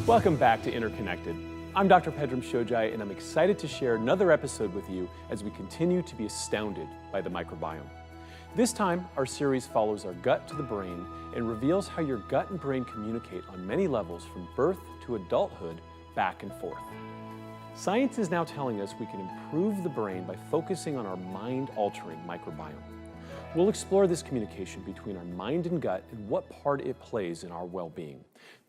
Welcome back to Interconnected. I'm Dr. Pedram Shojai, and I'm excited to share another episode with you as we continue to be astounded by the microbiome. This time, our series follows our gut to the brain and reveals how your gut and brain communicate on many levels from birth to adulthood, back and forth. Science is now telling us we can improve the brain by focusing on our mind-altering microbiome. We'll explore this communication between our mind and gut and what part it plays in our well-being.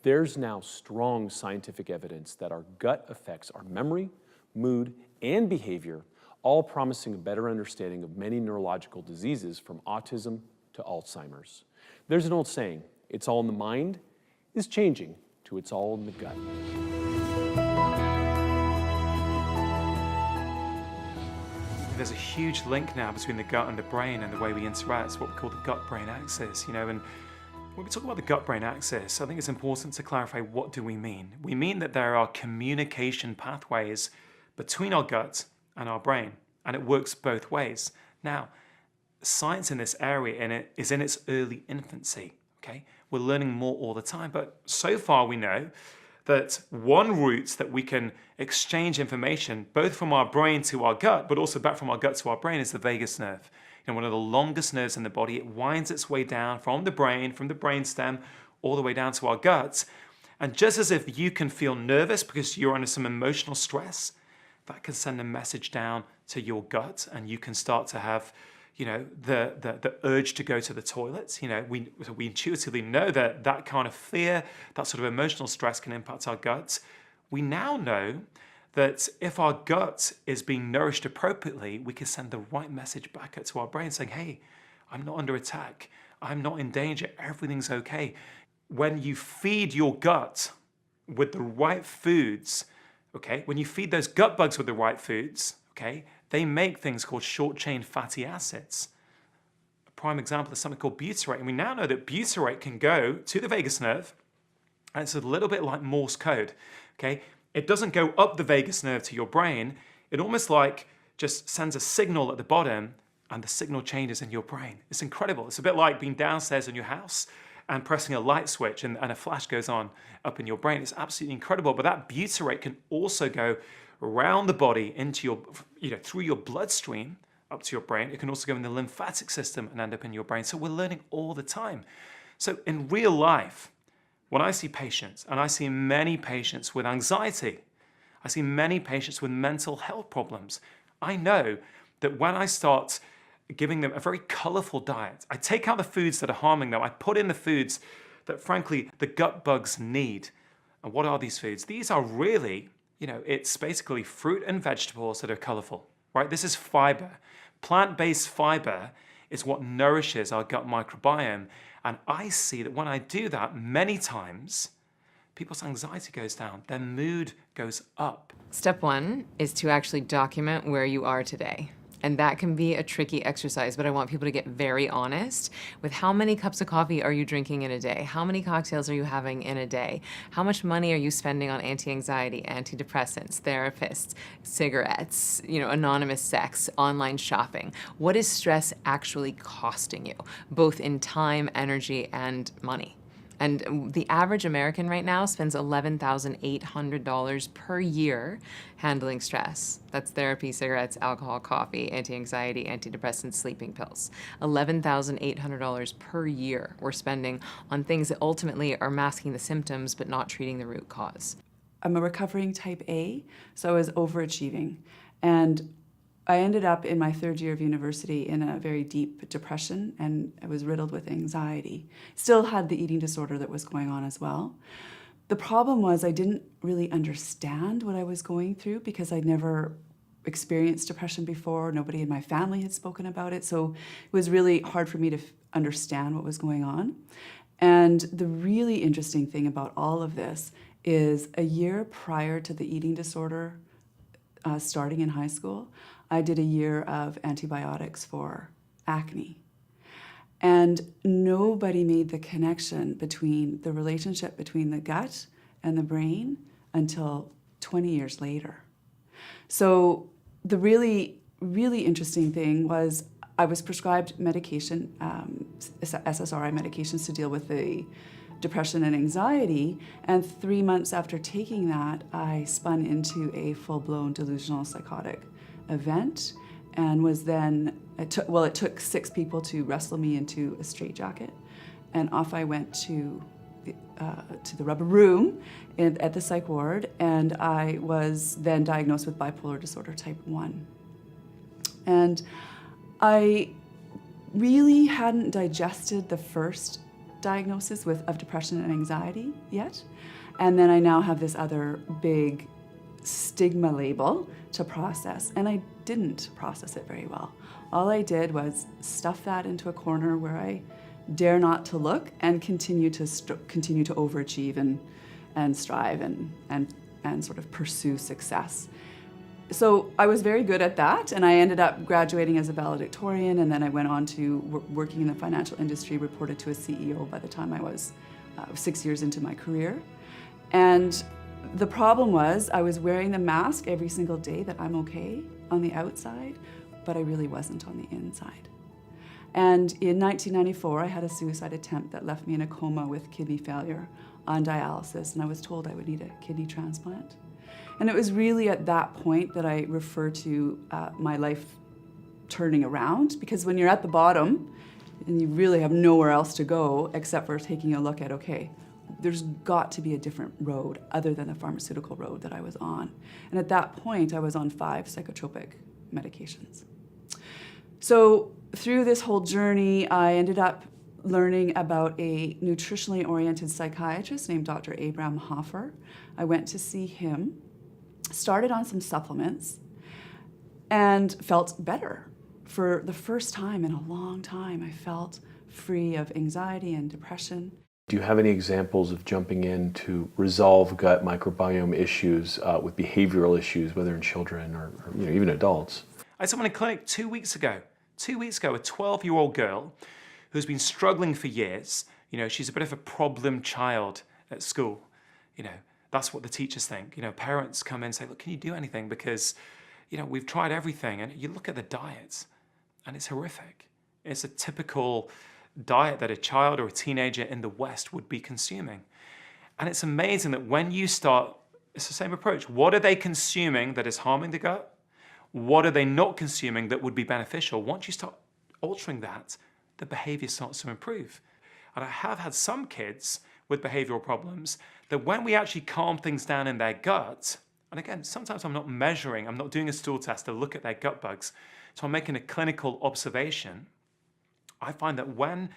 There's now strong scientific evidence that our gut affects our memory, mood, and behavior, all promising a better understanding of many neurological diseases from autism to Alzheimer's. There's an old saying, it's all in the mind, is changing to it's all in the gut. There's a huge link now between the gut and the brain and the way we interact. It's what we call the gut-brain axis, and when we talk about the gut-brain axis, I think it's important to clarify what do we mean. We mean that there are communication pathways between our gut and our brain, and it works both ways. Now, science in this area is in its early infancy, okay? We're learning more all the time, but so far we know that one route that we can exchange information, both from our brain to our gut, but also back from our gut to our brain, is the vagus nerve. One of the longest nerves in the body. It winds its way down from the brainstem, all the way down to our guts. And just as if you can feel nervous because you're under some emotional stress, that can send a message down to your gut, and you can start to have, the urge to go to the toilet. We intuitively know that that kind of fear, that sort of emotional stress can impact our guts. We now know that if our gut is being nourished appropriately, we can send the right message back to our brain saying, hey, I'm not under attack. I'm not in danger. Everything's okay. When you feed your gut with the right foods, okay, when you feed those gut bugs with the right foods, okay, they make things called short-chain fatty acids. A prime example is something called butyrate. And we now know that butyrate can go to the vagus nerve, and it's a little bit like Morse code, okay? It doesn't go up the vagus nerve to your brain. It almost like just sends a signal at the bottom, and the signal changes in your brain. It's incredible. It's a bit like being downstairs in your house and pressing a light switch and a flash goes on up in your brain. It's absolutely incredible. But that butyrate can also go around the body into through your bloodstream up to your brain. It can also go in the lymphatic system and end up in your brain. So we're learning all the time. So in real life, when I see patients, and I see many patients with anxiety, I see many patients with mental health problems, I know that when I start giving them a very colorful diet, I take out the foods that are harming them, I put in the foods that, frankly, the gut bugs need. And what are these foods? These are really, it's basically fruit and vegetables that are colorful, right? This is fiber. Plant-based fiber is what nourishes our gut microbiome. And I see that when I do that, many times, people's anxiety goes down, their mood goes up. Step one is to actually document where you are today. And that can be a tricky exercise, but I want people to get very honest with how many cups of coffee are you drinking in a day? How many cocktails are you having in a day? How much money are you spending on anti-anxiety, antidepressants, therapists, cigarettes, anonymous sex, online shopping? What is stress actually costing you, both in time, energy, and money? And the average American right now spends $11,800 per year handling stress. That's therapy, cigarettes, alcohol, coffee, anti-anxiety, antidepressants, sleeping pills. $11,800 per year we're spending on things that ultimately are masking the symptoms but not treating the root cause. I'm a recovering type A, so I was overachieving. And I ended up in my third year of university in a very deep depression, and I was riddled with anxiety. Still had the eating disorder that was going on as well. The problem was I didn't really understand what I was going through because I'd never experienced depression before. Nobody in my family had spoken about it, so it was really hard for me to understand what was going on. And the really interesting thing about all of this is a year prior to the eating disorder starting in high school, I did a year of antibiotics for acne. And nobody made the connection between the relationship between the gut and the brain until 20 years later. So the really, really interesting thing was I was prescribed medication, SSRI medications to deal with the depression and anxiety. And 3 months after taking that, I spun into a full-blown delusional psychotic event and was then, it took 6 people to wrestle me into a straitjacket. And off I went to the rubber room at the psych ward, and I was then diagnosed with bipolar disorder type 1. And I really hadn't digested the first diagnosis of depression and anxiety yet. And then I now have this other big stigma label to process, and I didn't process it very well. All I did was stuff that into a corner where I dare not to look and continue to overachieve and strive and sort of pursue success. So I was very good at that, and I ended up graduating as a valedictorian, and then I went on to working in the financial industry, reported to a CEO by the time I was 6 years into my career. And the problem was I was wearing the mask every single day that I'm okay on the outside, but I really wasn't on the inside. And in 1994, I had a suicide attempt that left me in a coma with kidney failure on dialysis, and I was told I would need a kidney transplant. And it was really at that point that I refer to my life turning around, because when you're at the bottom and you really have nowhere else to go except for taking a look at, okay, there's got to be a different road other than the pharmaceutical road that I was on. And at that point, I was on 5 psychotropic medications. So through this whole journey, I ended up learning about a nutritionally oriented psychiatrist named Dr. Abraham Hoffer. I went to see him, started on some supplements, and felt better. For the first time in a long time, I felt free of anxiety and depression. Do you have any examples of jumping in to resolve gut microbiome issues with behavioral issues, whether in children or even adults? I saw in a clinic 2 weeks ago. 2 weeks ago, a 12-year-old girl who's been struggling for years. She's a bit of a problem child at school. That's what the teachers think. Parents come in and say, look, can you do anything? Because, we've tried everything. And you look at the diets, and it's horrific. It's a typical diet that a child or a teenager in the West would be consuming. And it's amazing that when you start, it's the same approach. What are they consuming that is harming the gut? What are they not consuming that would be beneficial? Once you start altering that, the behavior starts to improve. And I have had some kids with behavioral problems that when we actually calm things down in their gut, and again, sometimes I'm not measuring, I'm not doing a stool test to look at their gut bugs, so I'm making a clinical observation. I find that when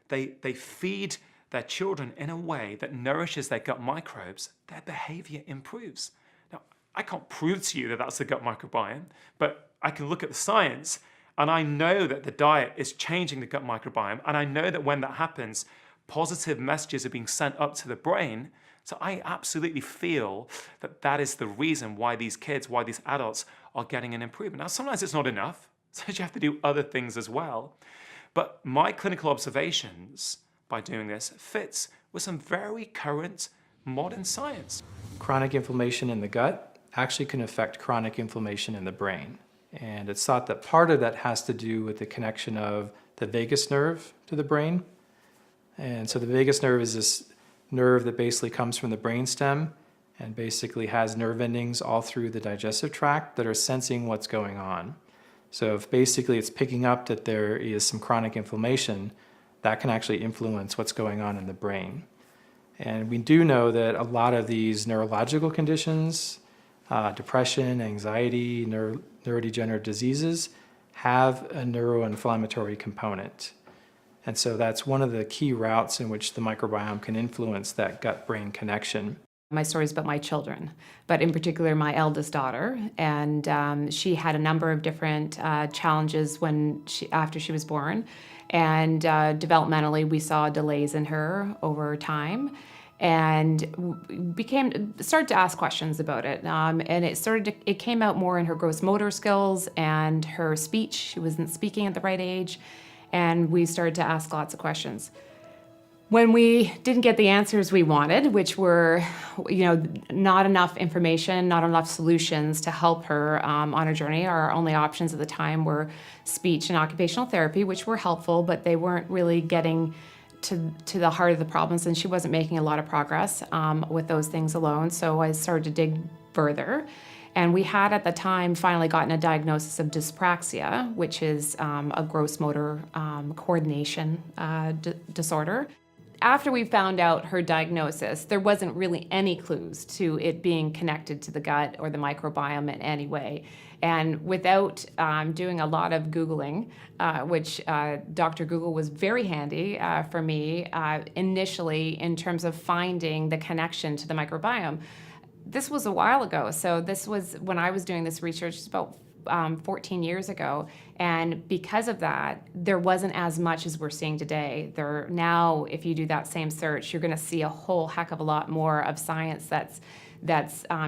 they feed their children in a way that nourishes their gut microbes, their behavior improves. Now, I can't prove to you that that's the gut microbiome, but I can look at the science, and I know that the diet is changing the gut microbiome, and I know that when that happens, positive messages are being sent up to the brain. So I absolutely feel that that is the reason why these kids, why these adults are getting an improvement. Now, sometimes it's not enough, so you have to do other things as well. But my clinical observations by doing this fits with some very current modern science. Chronic inflammation in the gut actually can affect chronic inflammation in the brain. And it's thought that part of that has to do with the connection of the vagus nerve to the brain. And so the vagus nerve is this nerve that basically comes from the brainstem and basically has nerve endings all through the digestive tract that are sensing what's going on. So if basically it's picking up that there is some chronic inflammation, that can actually influence what's going on in the brain. And we do know that a lot of these neurological conditions, depression, anxiety, neurodegenerative diseases, have a neuroinflammatory component. And so that's one of the key routes in which the microbiome can influence that gut-brain connection. My story is about my children, but in particular my eldest daughter, and she had a number of different challenges after she was born, and developmentally we saw delays in her over time, and started to ask questions about it, and it came out more in her gross motor skills and her speech. She wasn't speaking at the right age, and we started to ask lots of questions. When we didn't get the answers we wanted, which were, not enough information, not enough solutions to help her on her journey, our only options at the time were speech and occupational therapy, which were helpful, but they weren't really getting to the heart of the problems, and she wasn't making a lot of progress with those things alone. So I started to dig further. And we had at the time finally gotten a diagnosis of dyspraxia, which is a gross motor coordination disorder. After we found out her diagnosis, there wasn't really any clues to it being connected to the gut or the microbiome in any way. And without doing a lot of Googling, which Dr. Google was very handy for me initially in terms of finding the connection to the microbiome. This was a while ago, so this was when I was doing this research, it's about 14 years ago, and because of that, there wasn't as much as we're seeing today. Now, if you do that same search, you're going to see a whole heck of a lot more of science that's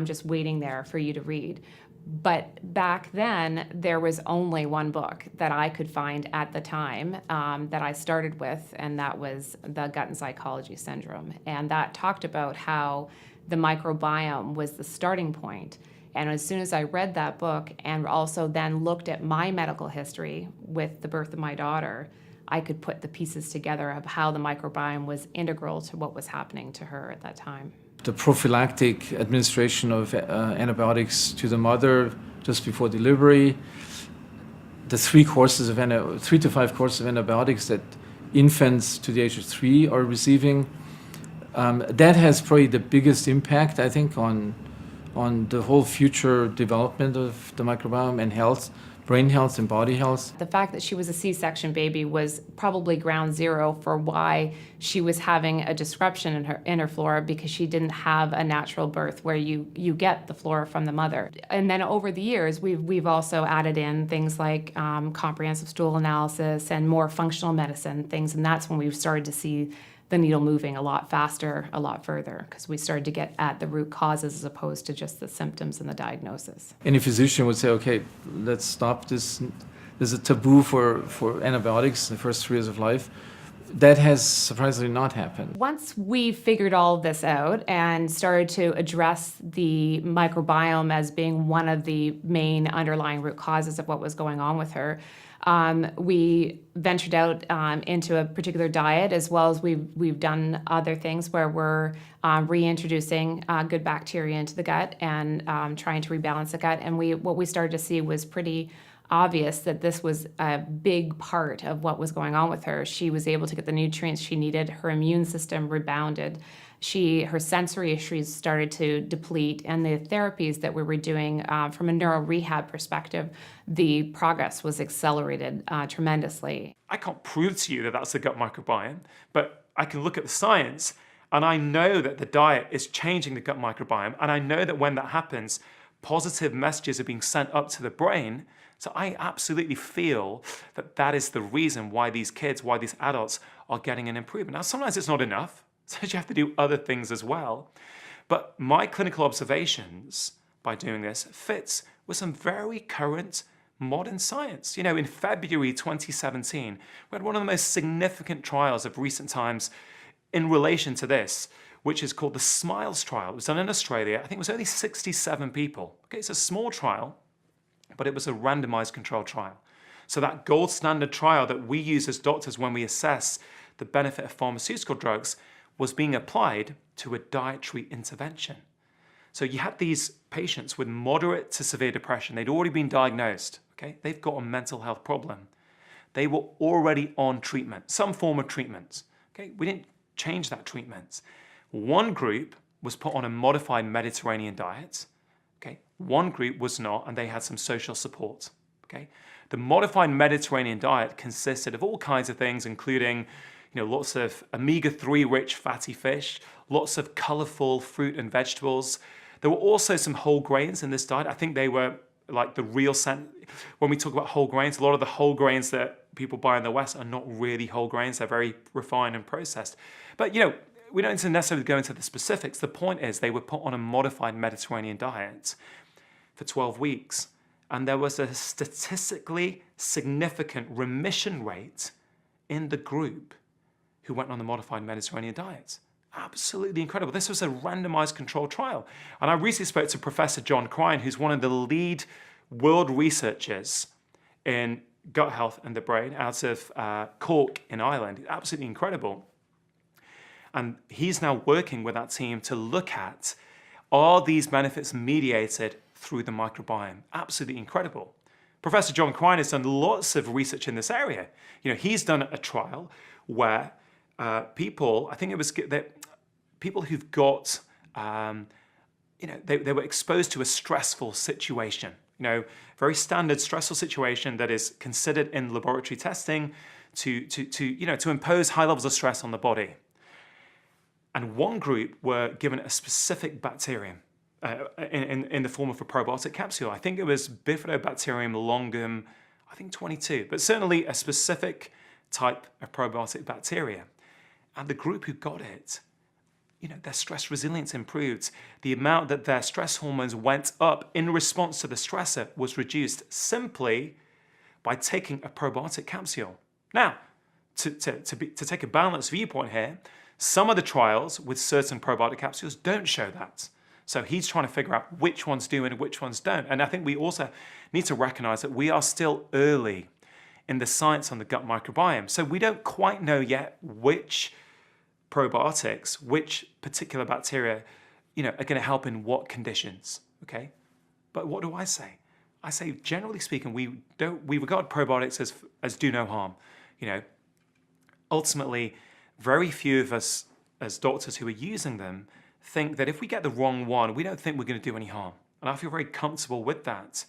just waiting there for you to read. But back then, there was only one book that I could find at the time that I started with, and that was The Gut and Psychology Syndrome. And that talked about how the microbiome was the starting point. And as soon as I read that book and also then looked at my medical history with the birth of my daughter, I could put the pieces together of how the microbiome was integral to what was happening to her at that time. The prophylactic administration of antibiotics to the mother just before delivery, the 3 to 5 courses of antibiotics that infants to the age of 3 are receiving, that has probably the biggest impact, I think, on the whole future development of the microbiome and health, brain health and body health. The fact that she was a C-section baby was probably ground zero for why she was having a disruption in her flora, because she didn't have a natural birth where you get the flora from the mother. And then over the years, we've also added in things like comprehensive stool analysis and more functional medicine things, and that's when we've started to see the needle moving a lot faster, a lot further, because we started to get at the root causes as opposed to just the symptoms and the diagnosis. Any physician would say, okay, let's stop this. There's a taboo for antibiotics in the first 3 years of life. That has surprisingly not happened. Once we figured all of this out and started to address the microbiome as being one of the main underlying root causes of what was going on with her, we ventured out into a particular diet, as well as we've done other things where we're reintroducing good bacteria into the gut and trying to rebalance the gut. And what we started to see was pretty obvious that this was a big part of what was going on with her. She was able to get the nutrients she needed. Her immune system rebounded. Her sensory issues started to deplete, and the therapies that we were doing from a neuro rehab perspective, the progress was accelerated tremendously. I can't prove to you that that's the gut microbiome, but I can look at the science, and I know that the diet is changing the gut microbiome, and I know that when that happens, positive messages are being sent up to the brain. So I absolutely feel that that is the reason why these kids, why these adults are getting an improvement. Now, sometimes it's not enough. So you have to do other things as well. But my clinical observations by doing this fits with some very current modern science. You know, in February 2017, we had one of the most significant trials of recent times in relation to this, which is called the SMILES trial. It was done in Australia. I think it was only 67 people. Okay, it's a small trial, but it was a randomized controlled trial. So that gold standard trial that we use as doctors when we assess the benefit of pharmaceutical drugs was being applied to a dietary intervention. So you had these patients with moderate to severe depression. They'd already been diagnosed, okay? They've got a mental health problem. They were already on treatment, some form of treatment, okay? We didn't change that treatment. One group was put on a modified Mediterranean diet, okay? One group was not, and they had some social support, okay? The modified Mediterranean diet consisted of all kinds of things, including lots of omega-3 rich fatty fish, lots of colorful fruit and vegetables. There were also some whole grains in this diet. I think they were like the real when we talk about whole grains, a lot of the whole grains that people buy in the West are not really whole grains. They're very refined and processed. But we don't necessarily go into the specifics. The point is they were put on a modified Mediterranean diet for 12 weeks. And there was a statistically significant remission rate in the group who went on the modified Mediterranean diet. Absolutely incredible. This was a randomized controlled trial. And I recently spoke to Professor John Crine, who's one of the lead world researchers in gut health and the brain out of Cork in Ireland. Absolutely incredible. And he's now working with that team to look at, are these benefits mediated through the microbiome? Absolutely incredible. Professor John Quine has done lots of research in this area. He's done a trial where people, I think it was people who've got, they were exposed to a stressful situation. Very standard stressful situation that is considered in laboratory testing to impose high levels of stress on the body. And one group were given a specific bacterium in the form of a probiotic capsule. I think it was Bifidobacterium longum, I think 22, but certainly a specific type of probiotic bacteria. And the group who got it, their stress resilience improved. The amount that their stress hormones went up in response to the stressor was reduced simply by taking a probiotic capsule. Now, to take a balanced viewpoint here, some of the trials with certain probiotic capsules don't show that. So he's trying to figure out which ones do and which ones don't. And I think we also need to recognize that we are still early in the science on the gut microbiome. So we don't quite know yet which probiotics, which particular bacteria, are going to help in what conditions, okay? But what do I say? I say, generally speaking, we regard probiotics as do no harm. Ultimately, very few of us as doctors who are using them think that if we get the wrong one, we don't think we're going to do any harm. And I feel very comfortable with that.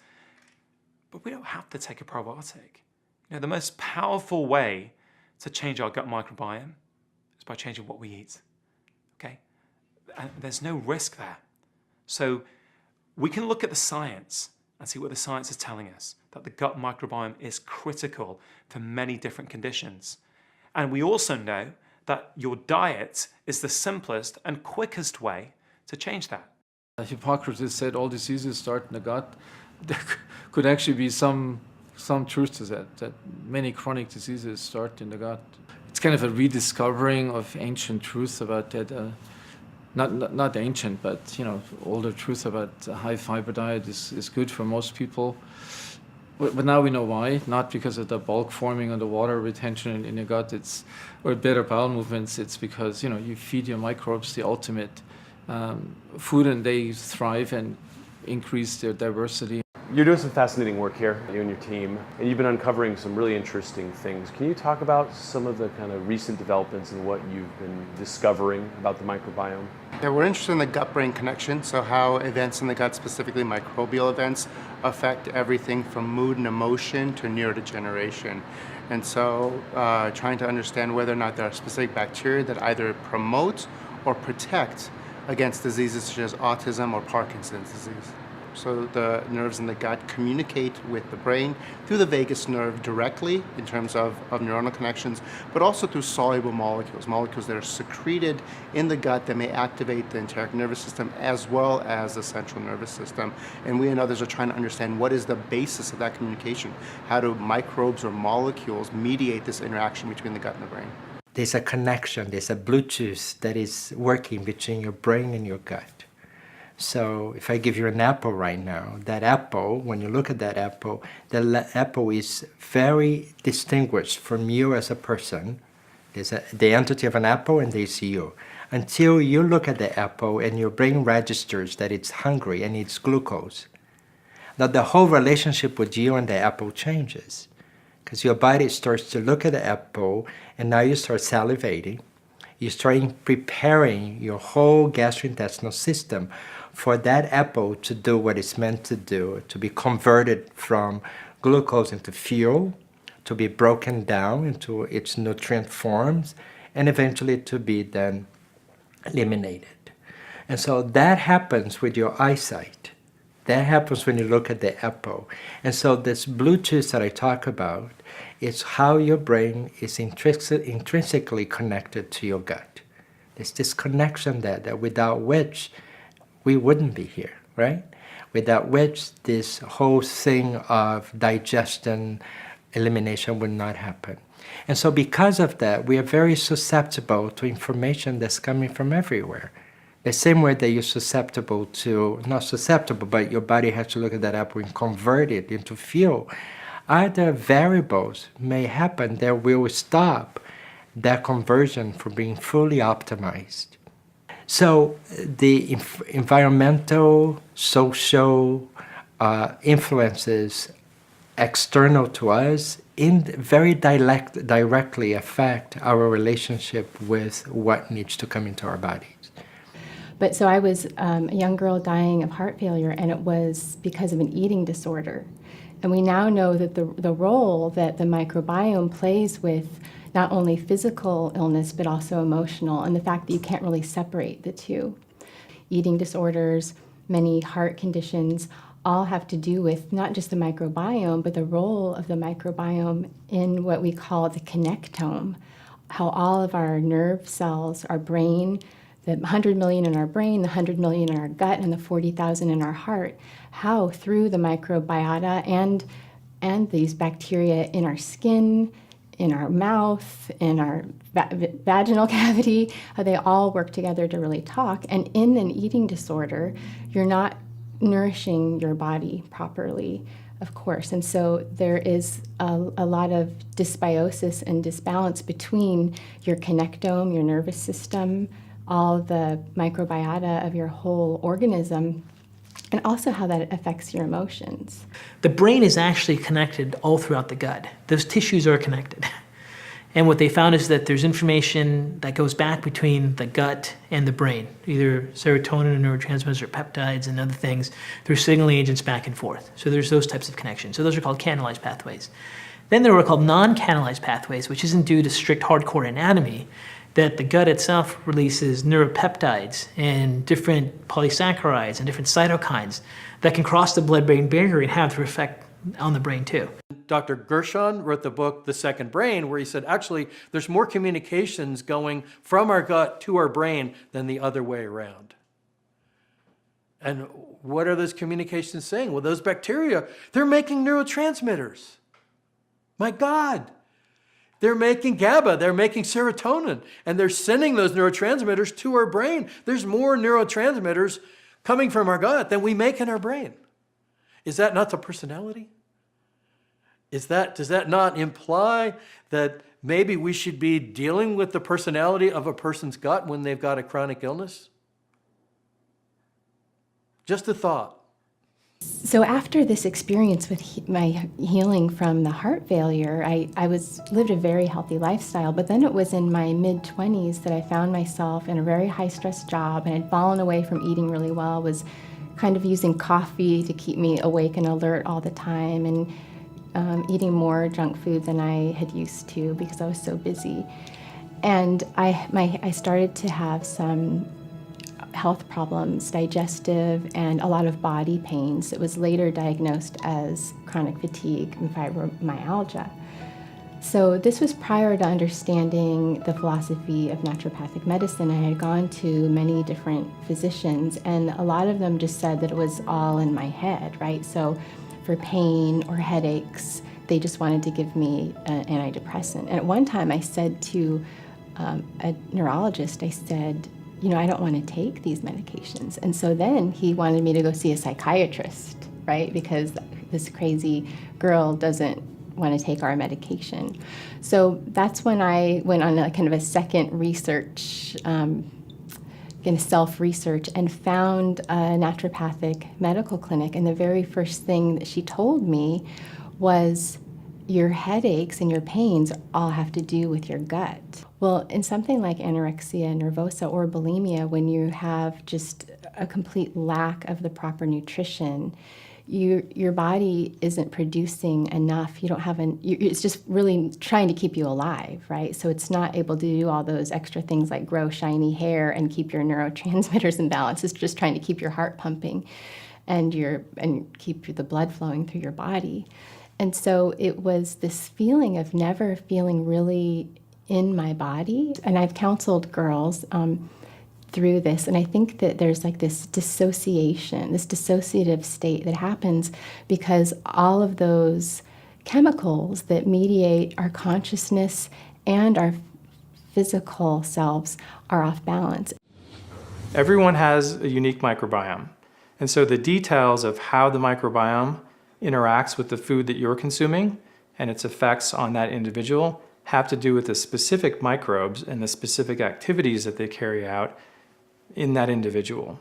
But we don't have to take a probiotic. The most powerful way to change our gut microbiome is by changing what we eat, okay? And there's no risk there. So we can look at the science and see what the science is telling us, that the gut microbiome is critical for many different conditions. And we also know that your diet is the simplest and quickest way to change that. Hippocrates said all diseases start in the gut. There could actually be some truth to that many chronic diseases start in the gut. It's kind of a rediscovering of ancient truths about that. Not ancient, but older truth about a high fiber diet is good for most people. But now we know why, not because of the bulk forming and the water retention in your gut, or better bowel movements. It's because you feed your microbes the ultimate food, and they thrive and increase their diversity. You're doing some fascinating work here, you and your team, and you've been uncovering some really interesting things. Can you talk about some of the kind of recent developments and what you've been discovering about the microbiome? Yeah, we're interested in the gut-brain connection, so how events in the gut, specifically microbial events, affect everything from mood and emotion to neurodegeneration. And so trying to understand whether or not there are specific bacteria that either promote or protect against diseases such as autism or Parkinson's disease. So the nerves in the gut communicate with the brain through the vagus nerve directly in terms of neuronal connections, but also through soluble molecules that are secreted in the gut that may activate the enteric nervous system as well as the central nervous system. And we and others are trying to understand what is the basis of that communication. How do microbes or molecules mediate this interaction between the gut and the brain? There's a connection, there's a Bluetooth that is working between your brain and your gut. So if I give you an apple right now, that apple, when you look at that apple, the apple is very distinguished from you as a person. There's the entity of an apple and there's you. Until you look at the apple and your brain registers that it's hungry and needs glucose. Now the whole relationship with you and the apple changes. Because your body starts to look at the apple and now you start salivating. You start preparing your whole gastrointestinal system for that apple to do what it's meant to do, to be converted from glucose into fuel, to be broken down into its nutrient forms, and eventually to be then eliminated. And so that happens with your eyesight. That happens when you look at the apple. And so this Bluetooth that I talk about is how your brain is intrinsically connected to your gut. There's this connection there that without which we wouldn't be here, right? Without which this whole thing of digestion, elimination would not happen. And so because of that, we are very susceptible to information that's coming from everywhere. The same way that you're susceptible to, not susceptible, but your body has to look at that apple and convert it into fuel. Other variables may happen that will stop that conversion from being fully optimized. So the environmental, social influences external to us very directly affect our relationship with what needs to come into our bodies. But so I was a young girl dying of heart failure, and it was because of an eating disorder. And we now know that the role that the microbiome plays with not only physical illness, but also emotional, and the fact that you can't really separate the two. Eating disorders, many heart conditions, all have to do with not just the microbiome, but the role of the microbiome in what we call the connectome, how all of our nerve cells, our brain, the 100 million in our brain, the 100 million in our gut, and the 40,000 in our heart, how through the microbiota and these bacteria in our skin, in our mouth, in our vaginal cavity, how they all work together to really talk. And in an eating disorder, you're not nourishing your body properly, of course. And so there is a lot of dysbiosis and disbalance between your connectome, your nervous system, all the microbiota of your whole organism, and also how that affects your emotions. The brain is actually connected all throughout the gut. Those tissues are connected. And what they found is that there's information that goes back between the gut and the brain, either serotonin and neurotransmitters or peptides and other things, through signaling agents back and forth. So there's those types of connections. So those are called canalized pathways. Then there are called non-canalized pathways, which isn't due to strict hardcore anatomy, that the gut itself releases neuropeptides and different polysaccharides and different cytokines that can cross the blood-brain barrier and have their effect on the brain too. Dr. Gershon wrote the book, The Second Brain, where he said, actually, there's more communications going from our gut to our brain than the other way around. And what are those communications saying? Well, those bacteria, they're making neurotransmitters. My God. They're making GABA, they're making serotonin, and they're sending those neurotransmitters to our brain. There's more neurotransmitters coming from our gut than we make in our brain. Is that not the personality? Does that not imply that maybe we should be dealing with the personality of a person's gut when they've got a chronic illness? Just a thought. So after this experience with my healing from the heart failure, I lived a very healthy lifestyle, but then it was in my mid-20s that I found myself in a very high-stress job and had fallen away from eating really well, was kind of using coffee to keep me awake and alert all the time, and eating more junk food than I had used to because I was so busy. And I started to have some health problems, digestive, and a lot of body pains. It was later diagnosed as chronic fatigue and fibromyalgia. So this was prior to understanding the philosophy of naturopathic medicine. I had gone to many different physicians, and a lot of them just said that it was all in my head, right? So for pain or headaches, they just wanted to give me an antidepressant. And at one time I said to a neurologist, I said, I don't want to take these medications. And so then he wanted me to go see a psychiatrist, right? Because this crazy girl doesn't want to take our medication. So that's when I went on a kind of a second research, self-research, and found a naturopathic medical clinic. And the very first thing that she told me was, your headaches and your pains all have to do with your gut. Well, in something like anorexia nervosa or bulimia, when you have just a complete lack of the proper nutrition, your body isn't producing enough. You don't have it's just really trying to keep you alive, right? So it's not able to do all those extra things like grow shiny hair and keep your neurotransmitters in balance. It's just trying to keep your heart pumping and keep the blood flowing through your body. And so it was this feeling of never feeling really in my body. And I've counseled girls through this, and I think that there's like this dissociation, this dissociative state that happens because all of those chemicals that mediate our consciousness and our physical selves are off balance. Everyone has a unique microbiome. And so the details of how the microbiome interacts with the food that you're consuming and its effects on that individual have to do with the specific microbes and the specific activities that they carry out in that individual.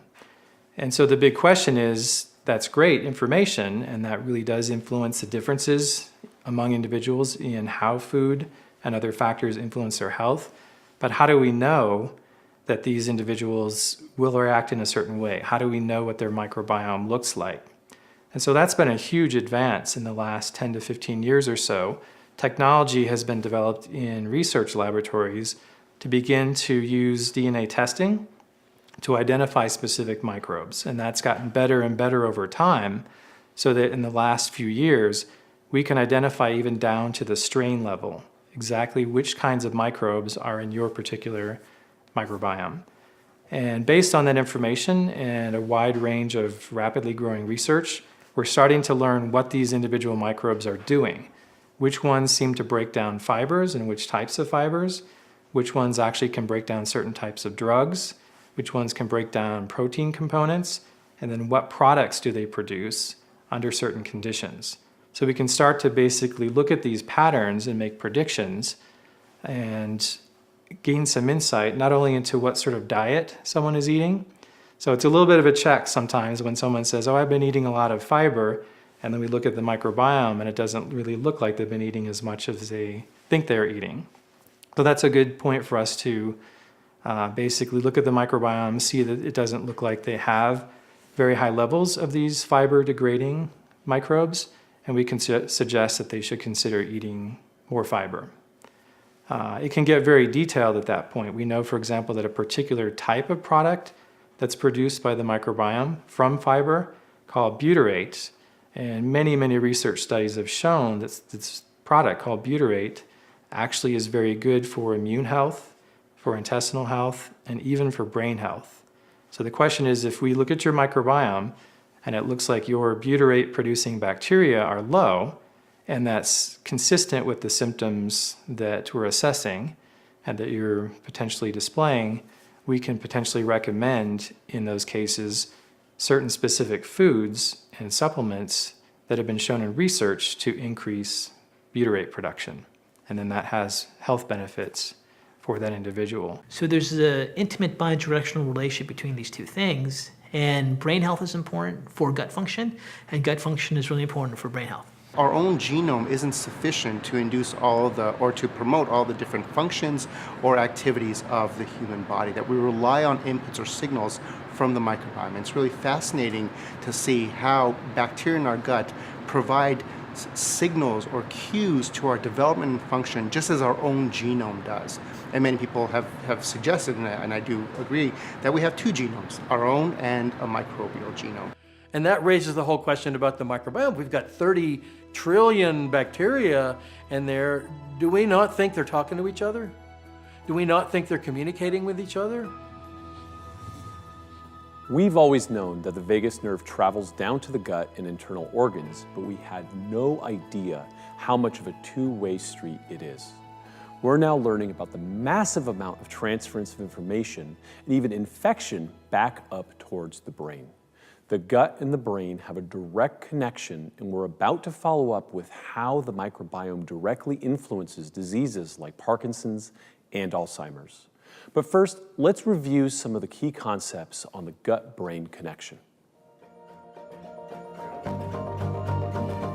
And so the big question is, that's great information, and that really does influence the differences among individuals in how food and other factors influence their health. But how do we know that these individuals will react in a certain way? How do we know what their microbiome looks like? And so that's been a huge advance in the last 10 to 15 years or so. Technology has been developed in research laboratories to begin to use DNA testing to identify specific microbes. And that's gotten better and better over time, so that in the last few years, we can identify even down to the strain level exactly which kinds of microbes are in your particular microbiome. And based on that information and a wide range of rapidly growing research, we're starting to learn what these individual microbes are doing. Which ones seem to break down fibers and which types of fibers, which ones actually can break down certain types of drugs, which ones can break down protein components, and then what products do they produce under certain conditions. So we can start to basically look at these patterns and make predictions and gain some insight not only into what sort of diet someone is eating. So it's a little bit of a check sometimes when someone says, oh, I've been eating a lot of fiber, and then we look at the microbiome and it doesn't really look like they've been eating as much as they think they're eating. So that's a good point for us to basically look at the microbiome, see that it doesn't look like they have very high levels of these fiber degrading microbes, and we can suggest that they should consider eating more fiber. It can get very detailed at that point. We know, for example, that a particular type of product that's produced by the microbiome from fiber called butyrate, and many, many research studies have shown that this product called butyrate actually is very good for immune health, for intestinal health, and even for brain health. So the question is, if we look at your microbiome and it looks like your butyrate producing bacteria are low, and that's consistent with the symptoms that we're assessing and that you're potentially displaying, we can potentially recommend in those cases certain specific foods and supplements that have been shown in research to increase butyrate production. And then that has health benefits for that individual. So there's an intimate bidirectional relationship between these two things, and brain health is important for gut function, and gut function is really important for brain health. Our own genome isn't sufficient to induce or to promote all the different functions or activities of the human body, that we rely on inputs or signals from the microbiome. And it's really fascinating to see how bacteria in our gut provide signals or cues to our development and function, just as our own genome does. And many people have suggested, and I do agree, that we have two genomes, our own and a microbial genome. And that raises the whole question about the microbiome. We've got 30 trillion bacteria in there. Do we not think they're talking to each other? Do we not think they're communicating with each other? We've always known that the vagus nerve travels down to the gut and internal organs, but we had no idea how much of a two-way street it is. We're now learning about the massive amount of transference of information and even infection back up towards the brain. The gut and the brain have a direct connection, and we're about to follow up with how the microbiome directly influences diseases like Parkinson's and Alzheimer's. But first, let's review some of the key concepts on the gut-brain connection.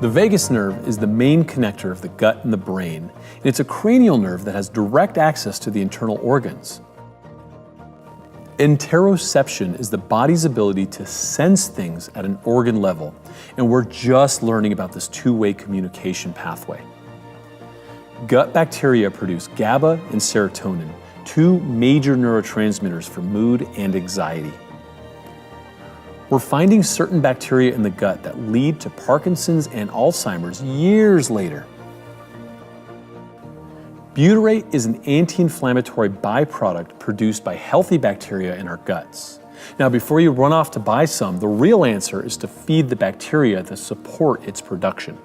The vagus nerve is the main connector of the gut and the brain, and it's a cranial nerve that has direct access to the internal organs. Interoception is the body's ability to sense things at an organ level, and we're just learning about this two-way communication pathway. Gut bacteria produce GABA and serotonin, two major neurotransmitters for mood and anxiety. We're finding certain bacteria in the gut that lead to Parkinson's and Alzheimer's years later. Butyrate is an anti-inflammatory byproduct produced by healthy bacteria in our guts. Now, before you run off to buy some, the real answer is to feed the bacteria to support its production.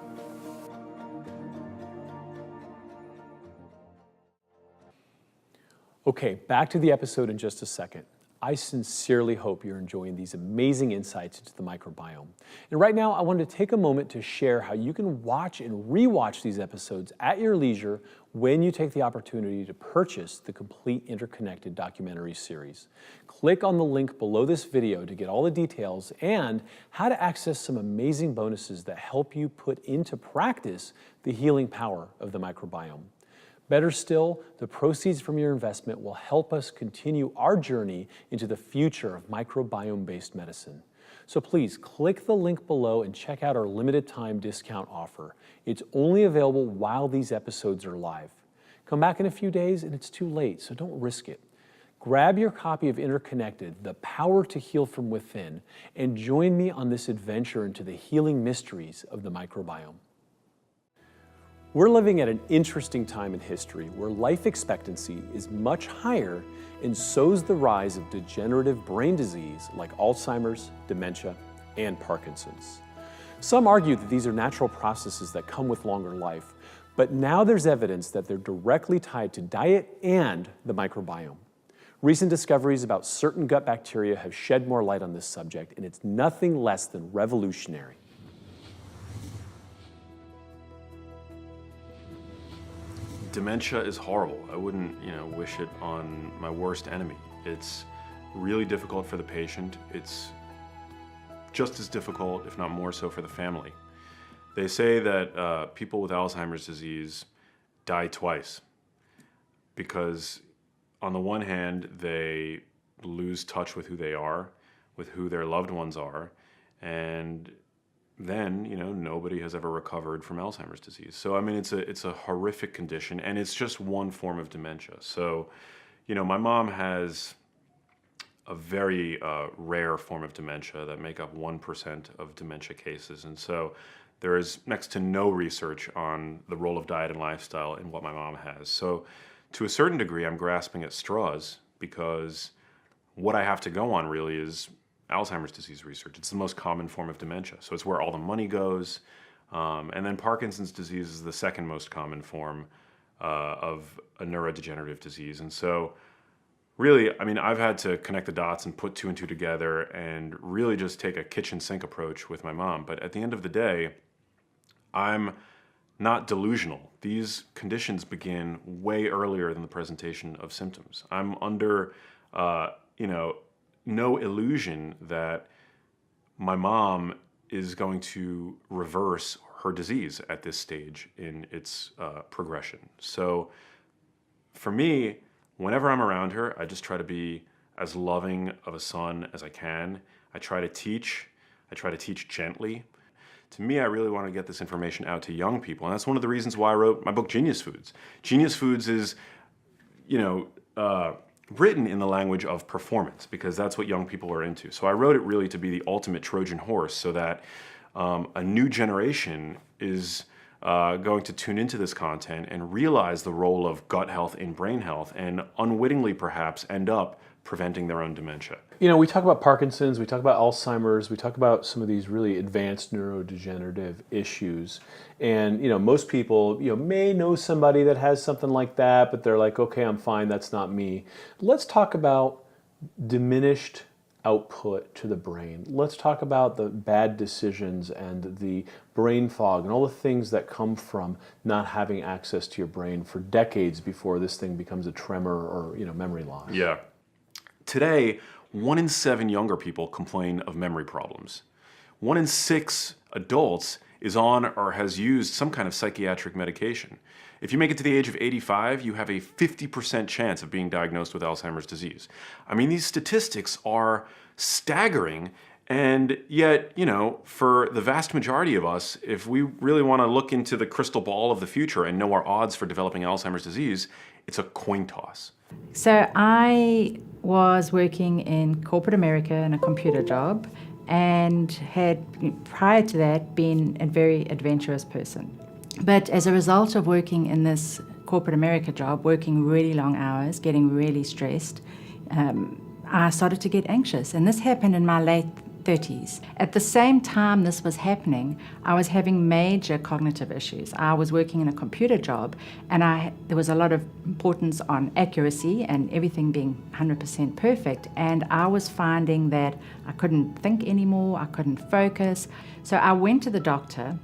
Okay, back to the episode in just a second. I sincerely hope you're enjoying these amazing insights into the microbiome. And right now, I wanted to take a moment to share how you can watch and rewatch these episodes at your leisure when you take the opportunity to purchase the complete Interconnected documentary series. Click on the link below this video to get all the details and how to access some amazing bonuses that help you put into practice the healing power of the microbiome. Better still, the proceeds from your investment will help us continue our journey into the future of microbiome-based medicine. So please click the link below and check out our limited time discount offer. It's only available while these episodes are live. Come back in a few days and it's too late, so don't risk it. Grab your copy of Interconnected, The Power to Heal from Within, and join me on this adventure into the healing mysteries of the microbiome. We're living at an interesting time in history where life expectancy is much higher, and so's the rise of degenerative brain disease like Alzheimer's, dementia, and Parkinson's. Some argue that these are natural processes that come with longer life, but now there's evidence that they're directly tied to diet and the microbiome. Recent discoveries about certain gut bacteria have shed more light on this subject, and it's nothing less than revolutionary. Dementia is horrible. I wouldn't, wish it on my worst enemy. It's really difficult for the patient. It's just as difficult, if not more so, for the family. They say that people with Alzheimer's disease die twice because, on the one hand, they lose touch with who they are, with who their loved ones are, and then, nobody has ever recovered from Alzheimer's disease. So, I mean, it's a horrific condition, and it's just one form of dementia. So, my mom has a very rare form of dementia that make up 1% of dementia cases. And so there is next to no research on the role of diet and lifestyle in what my mom has. So to a certain degree, I'm grasping at straws because what I have to go on really is Alzheimer's disease research. It's the most common form of dementia. So it's where all the money goes. And then Parkinson's disease is the second most common form of a neurodegenerative disease. And so really, I mean, I've had to connect the dots and put two and two together and really just take a kitchen sink approach with my mom. But at the end of the day, I'm not delusional. These conditions begin way earlier than the presentation of symptoms. I'm under, no illusion that my mom is going to reverse her disease at this stage in its progression. So for me, whenever I'm around her, I just try to be as loving of a son as I can. I try to teach gently. To me, I really want to get this information out to young people, and that's one of the reasons why I wrote my book, Genius Foods. Genius Foods is, written in the language of performance because that's what young people are into. So I wrote it really to be the ultimate Trojan horse so that a new generation is going to tune into this content and realize the role of gut health in brain health and unwittingly perhaps end up preventing their own dementia. We talk about Parkinson's, we talk about Alzheimer's, we talk about some of these really advanced neurodegenerative issues. And, most people, may know somebody that has something like that, but they're like, okay, I'm fine, that's not me. Let's talk about diminished output to the brain. Let's talk about the bad decisions and the brain fog and all the things that come from not having access to your brain for decades before this thing becomes a tremor or, memory loss. Yeah. Today, 1 in 7 younger people complain of memory problems. 1 in 6 adults is on or has used some kind of psychiatric medication. If you make it to the age of 85, you have a 50% chance of being diagnosed with Alzheimer's disease. I mean, these statistics are staggering, and yet, for the vast majority of us, if we really want to look into the crystal ball of the future and know our odds for developing Alzheimer's disease, it's a coin toss. So I was working in corporate America in a computer job and had, prior to that, been a very adventurous person. But as a result of working in this corporate America job, working really long hours, getting really stressed, I started to get anxious. And this happened in my late 30s. At the same time this was happening, I was having major cognitive issues. I was working in a computer job, and there was a lot of importance on accuracy and everything being 100% perfect, and I was finding that I couldn't think anymore, I couldn't focus. So I went to the doctor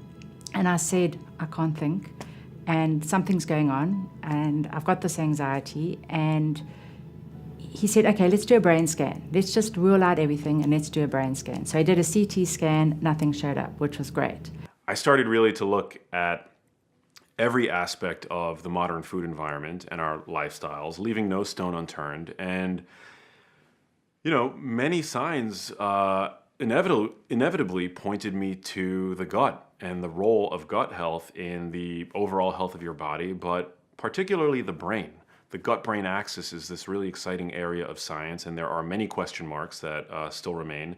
and I said, I can't think, and something's going on, and I've got this anxiety, and he said, okay, let's do a brain scan. Let's just rule out everything and let's do a brain scan. So I did a CT scan, nothing showed up, which was great. I started really to look at every aspect of the modern food environment and our lifestyles, leaving no stone unturned. And, you know, many signs inevitably pointed me to the gut and the role of gut health in the overall health of your body, but particularly the brain. The gut-brain axis is this really exciting area of science, and there are many question marks that still remain.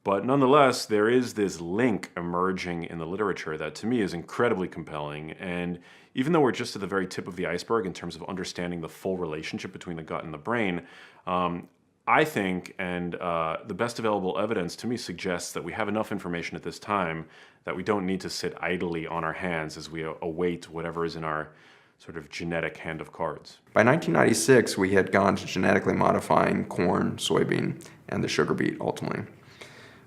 But nonetheless, there is this link emerging in the literature that to me is incredibly compelling. And even though we're just at the very tip of the iceberg in terms of understanding the full relationship between the gut and the brain, I think, and the best available evidence to me suggests that we have enough information at this time that we don't need to sit idly on our hands as we await whatever is in our sort of genetic hand of cards. By 1996, we had gone to genetically modifying corn, soybean, and the sugar beet ultimately.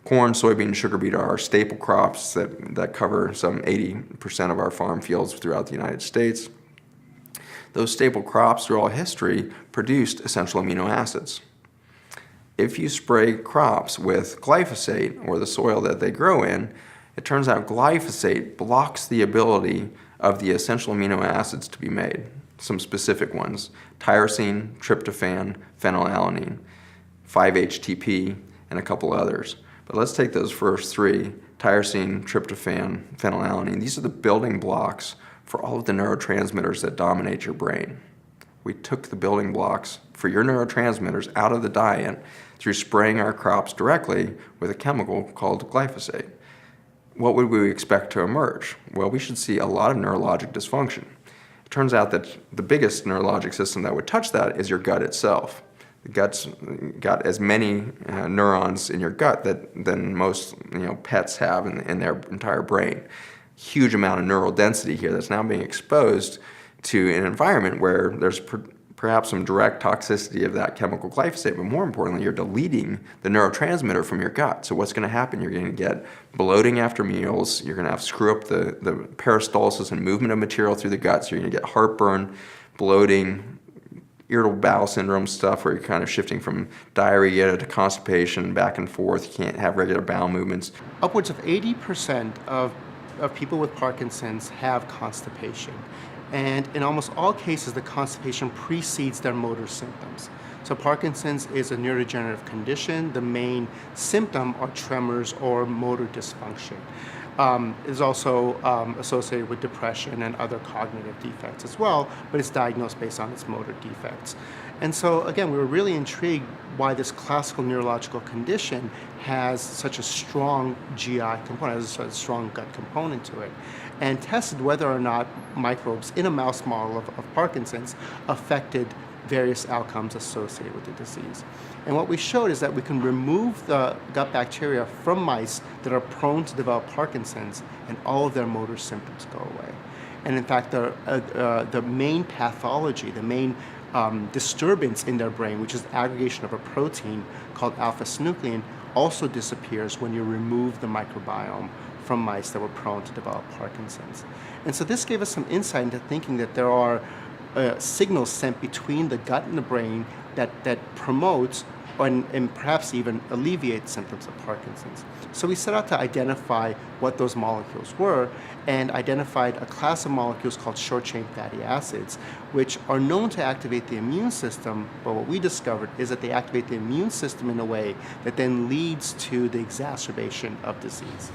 Corn, soybean, and sugar beet are our staple crops that cover some 80% of our farm fields throughout the United States. Those staple crops through all history produced essential amino acids. If you spray crops with glyphosate, or the soil that they grow in, it turns out glyphosate blocks the ability of the essential amino acids to be made. Some specific ones: tyrosine, tryptophan, phenylalanine, 5-HTP, and a couple others. But let's take those first three: tyrosine, tryptophan, phenylalanine. These are the building blocks for all of the neurotransmitters that dominate your brain. We took the building blocks for your neurotransmitters out of the diet through spraying our crops directly with a chemical called glyphosate. What would we expect to emerge? Well, we should see a lot of neurologic dysfunction. It turns out that the biggest neurologic system that would touch that is your gut itself. The gut's got as many neurons in your gut than most pets have in their entire brain. Huge amount of neural density here that's now being exposed to an environment where there's perhaps some direct toxicity of that chemical glyphosate, but more importantly, you're deleting the neurotransmitter from your gut. So what's going to happen? You're going to get bloating after meals. You're going to have screw up the peristalsis and movement of material through the gut. So you're going to get heartburn, bloating, irritable bowel syndrome stuff where you're kind of shifting from diarrhea to constipation, back and forth. You can't have regular bowel movements. Upwards of 80% of people with Parkinson's have constipation. And in almost all cases, the constipation precedes their motor symptoms. So Parkinson's is a neurodegenerative condition. The main symptom are tremors or motor dysfunction. It is also associated with depression and other cognitive defects as well, but it's diagnosed based on its motor defects. And so again, we were really intrigued why this classical neurological condition has such a strong GI component, has a strong gut component to it, and tested whether or not microbes in a mouse model of Parkinson's affected various outcomes associated with the disease. And what we showed is that we can remove the gut bacteria from mice that are prone to develop Parkinson's, and all of their motor symptoms go away. And in fact, the main pathology, the main disturbance in their brain, which is aggregation of a protein called alpha-synuclein, also disappears when you remove the microbiome from mice that were prone to develop Parkinson's. And so this gave us some insight into thinking that there are signals sent between the gut and the brain that promotes and perhaps even alleviate symptoms of Parkinson's. So we set out to identify what those molecules were, and identified a class of molecules called short-chain fatty acids, which are known to activate the immune system, but what we discovered is that they activate the immune system in a way that then leads to the exacerbation of disease.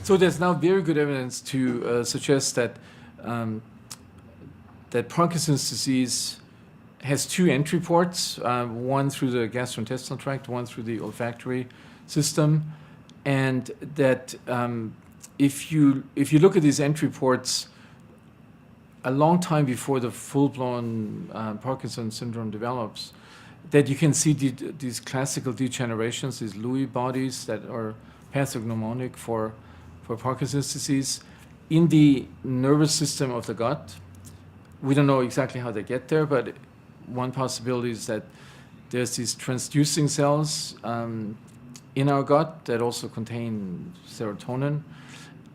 So there's now very good evidence to suggest that that Parkinson's disease has two entry ports, one through the gastrointestinal tract, one through the olfactory system, and that if you look at these entry ports, a long time before the full-blown Parkinson's syndrome develops, that you can see these classical degenerations, these Lewy bodies that are pathognomonic for Parkinson's disease in the nervous system of the gut. We don't know exactly how they get there, but one possibility is that there's these transducing cells in our gut that also contain serotonin,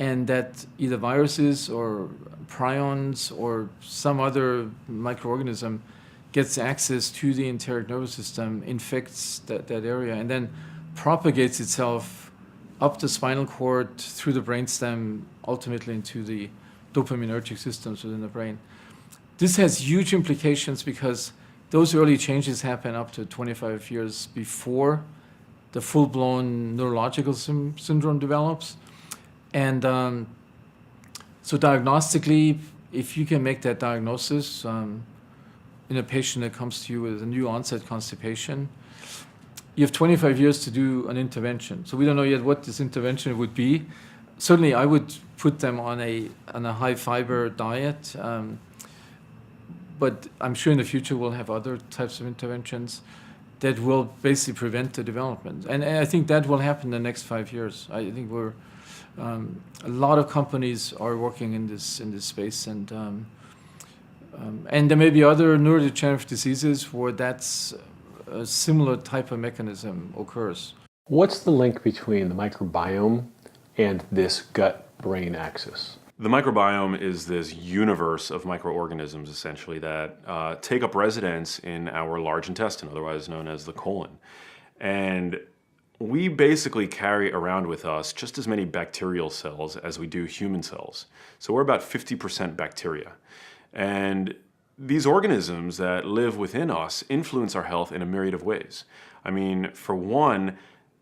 and that either viruses or prions or some other microorganism gets access to the enteric nervous system, infects that area, and then propagates itself up the spinal cord, through the brainstem, ultimately into the dopaminergic systems within the brain. This has huge implications because those early changes happen up to 25 years before the full-blown neurological syndrome develops. And so diagnostically, if you can make that diagnosis in a patient that comes to you with a new onset constipation, you have 25 years to do an intervention. So we don't know yet what this intervention would be. Certainly I would put them on a high fiber diet, but I'm sure in the future we'll have other types of interventions that will basically prevent the development. And I think that will happen in the next 5 years. I think a lot of companies are working in this space, and there may be other neurodegenerative diseases where that's a similar type of mechanism occurs. What's the link between the microbiome and this gut-brain axis? The microbiome is this universe of microorganisms, essentially, that take up residence in our large intestine, otherwise known as the colon. And we basically carry around with us just as many bacterial cells as we do human cells. So we're about 50% bacteria. And these organisms that live within us influence our health in a myriad of ways. I mean, for one,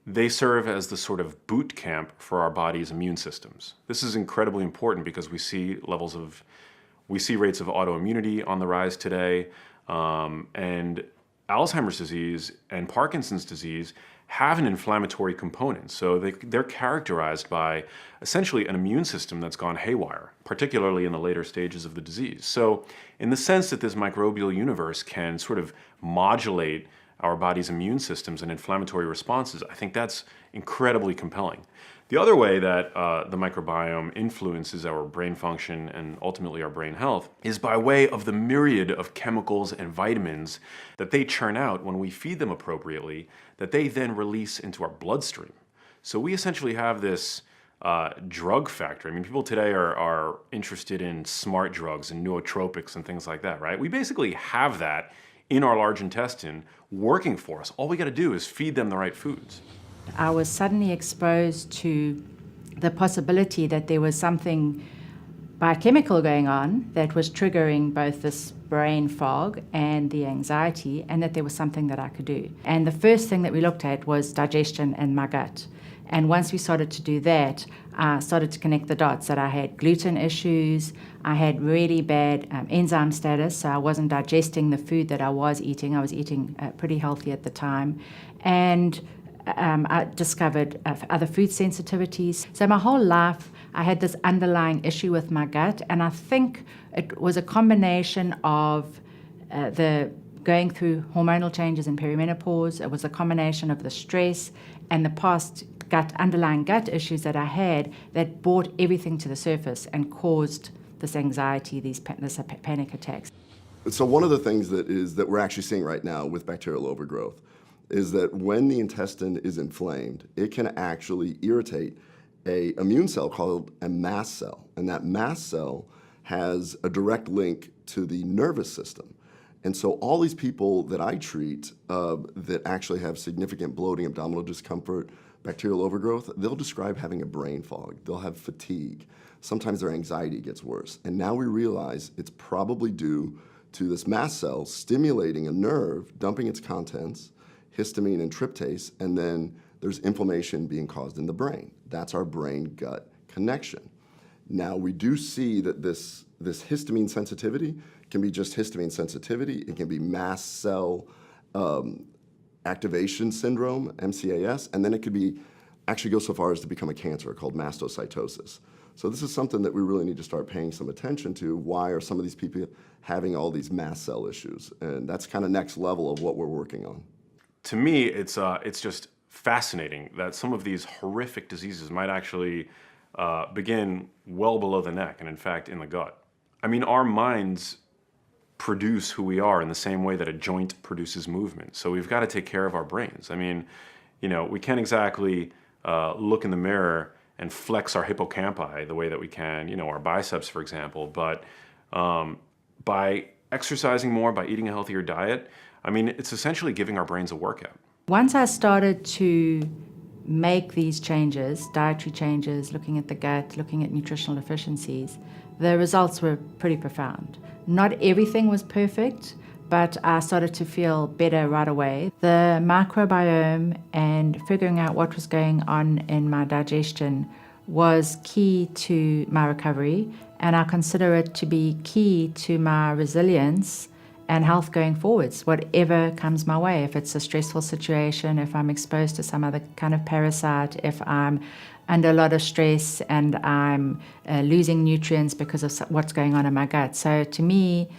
they serve as the sort of boot camp for our body's immune systems. This is incredibly important because we see rates of autoimmunity on the rise today, and Alzheimer's disease and Parkinson's disease have an inflammatory component. So they're characterized by essentially an immune system that's gone haywire, particularly in the later stages of the disease. So in the sense that this microbial universe can sort of modulate our body's immune systems and inflammatory responses, I think that's incredibly compelling. The other way that the microbiome influences our brain function and ultimately our brain health is by way of the myriad of chemicals and vitamins that they churn out when we feed them appropriately, that they then release into our bloodstream. So we essentially have this drug factory. I mean, people today are interested in smart drugs and nootropics and things like that, right? We basically have that in our large intestine working for us. All we got to do is feed them the right foods. I was suddenly exposed to the possibility that there was something biochemical going on that was triggering both this brain fog and the anxiety, and that there was something that I could do. And the first thing that we looked at was digestion and my gut. And once we started to do that, I started to connect the dots that I had gluten issues, I had really bad enzyme status, so I wasn't digesting the food that I was eating. I was eating pretty healthy at the time. And I discovered other food sensitivities. So my whole life, I had this underlying issue with my gut, and I think it was a combination of the going through hormonal changes in perimenopause. It was a combination of the stress and the past underlying gut issues that I had that brought everything to the surface and caused this anxiety, this panic attacks. So one of the things that we're actually seeing right now with bacterial overgrowth is that when the intestine is inflamed, it can actually irritate an immune cell called a mast cell. And that mast cell has a direct link to the nervous system. And so all these people that I treat that actually have significant bloating, abdominal discomfort, bacterial overgrowth, they'll describe having a brain fog. They'll have fatigue. Sometimes their anxiety gets worse. And now we realize it's probably due to this mast cell stimulating a nerve, dumping its contents, histamine and tryptase, and then there's inflammation being caused in the brain. That's our brain-gut connection. Now, we do see that this histamine sensitivity can be just histamine sensitivity. It can be mast cell activation syndrome, MCAS, and then it could be actually go so far as to become a cancer called mastocytosis. So this is something that we really need to start paying some attention to. Why are some of these people having all these mast cell issues? And that's kind of next level of what we're working on. To me, it's just fascinating that some of these horrific diseases might actually begin well below the neck and in fact in the gut. I mean, our minds produce who we are in the same way that a joint produces movement. So we've got to take care of our brains. I mean, you know, we can't exactly look in the mirror and flex our hippocampi the way that we can, you know, our biceps, for example. But by exercising more, by eating a healthier diet, I mean, it's essentially giving our brains a workout. Once I started to make these changes, dietary changes, looking at the gut, looking at nutritional deficiencies, the results were pretty profound. Not everything was perfect, but I started to feel better right away. The microbiome and figuring out what was going on in my digestion was key to my recovery, and I consider it to be key to my resilience and health going forwards, whatever comes my way. If it's a stressful situation, if I'm exposed to some other kind of parasite, if I'm under a lot of stress and I'm losing nutrients because of what's going on in my gut. So to me,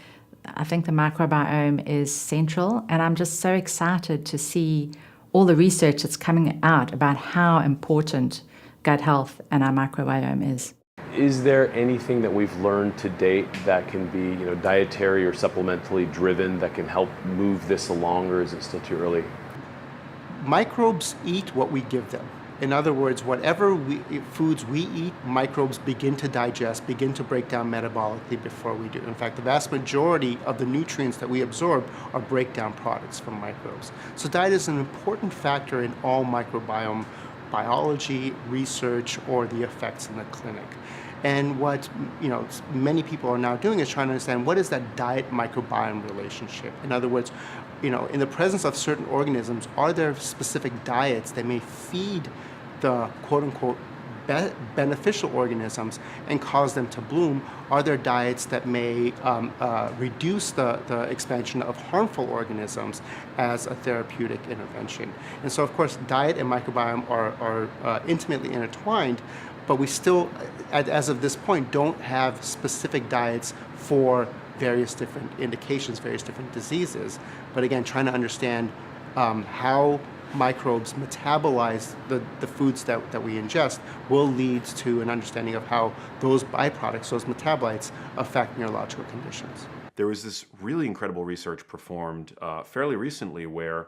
I think the microbiome is central, and I'm just so excited to see all the research that's coming out about how important gut health and our microbiome is. Is there anything that we've learned to date that can be, you know, dietary or supplementally driven that can help move this along, or is it still too early? Microbes eat what we give them. In other words, whatever foods we eat, microbes begin to digest, begin to break down metabolically before we do. In fact, the vast majority of the nutrients that we absorb are breakdown products from microbes. So diet is an important factor in all microbiome biology, research, or the effects in the clinic. And what many people are now doing is trying to understand, what is that diet microbiome relationship? In other words, in the presence of certain organisms, are there specific diets that may feed the quote-unquote beneficial organisms and cause them to bloom? Are there diets that may reduce the expansion of harmful organisms as a therapeutic intervention? And so, of course, diet and microbiome are intimately intertwined, but we still, as of this point, don't have specific diets for various different indications, various different diseases. But again, trying to understand how microbes metabolize the foods that we ingest will lead to an understanding of how those byproducts, those metabolites, affect neurological conditions. There was this really incredible research performed fairly recently where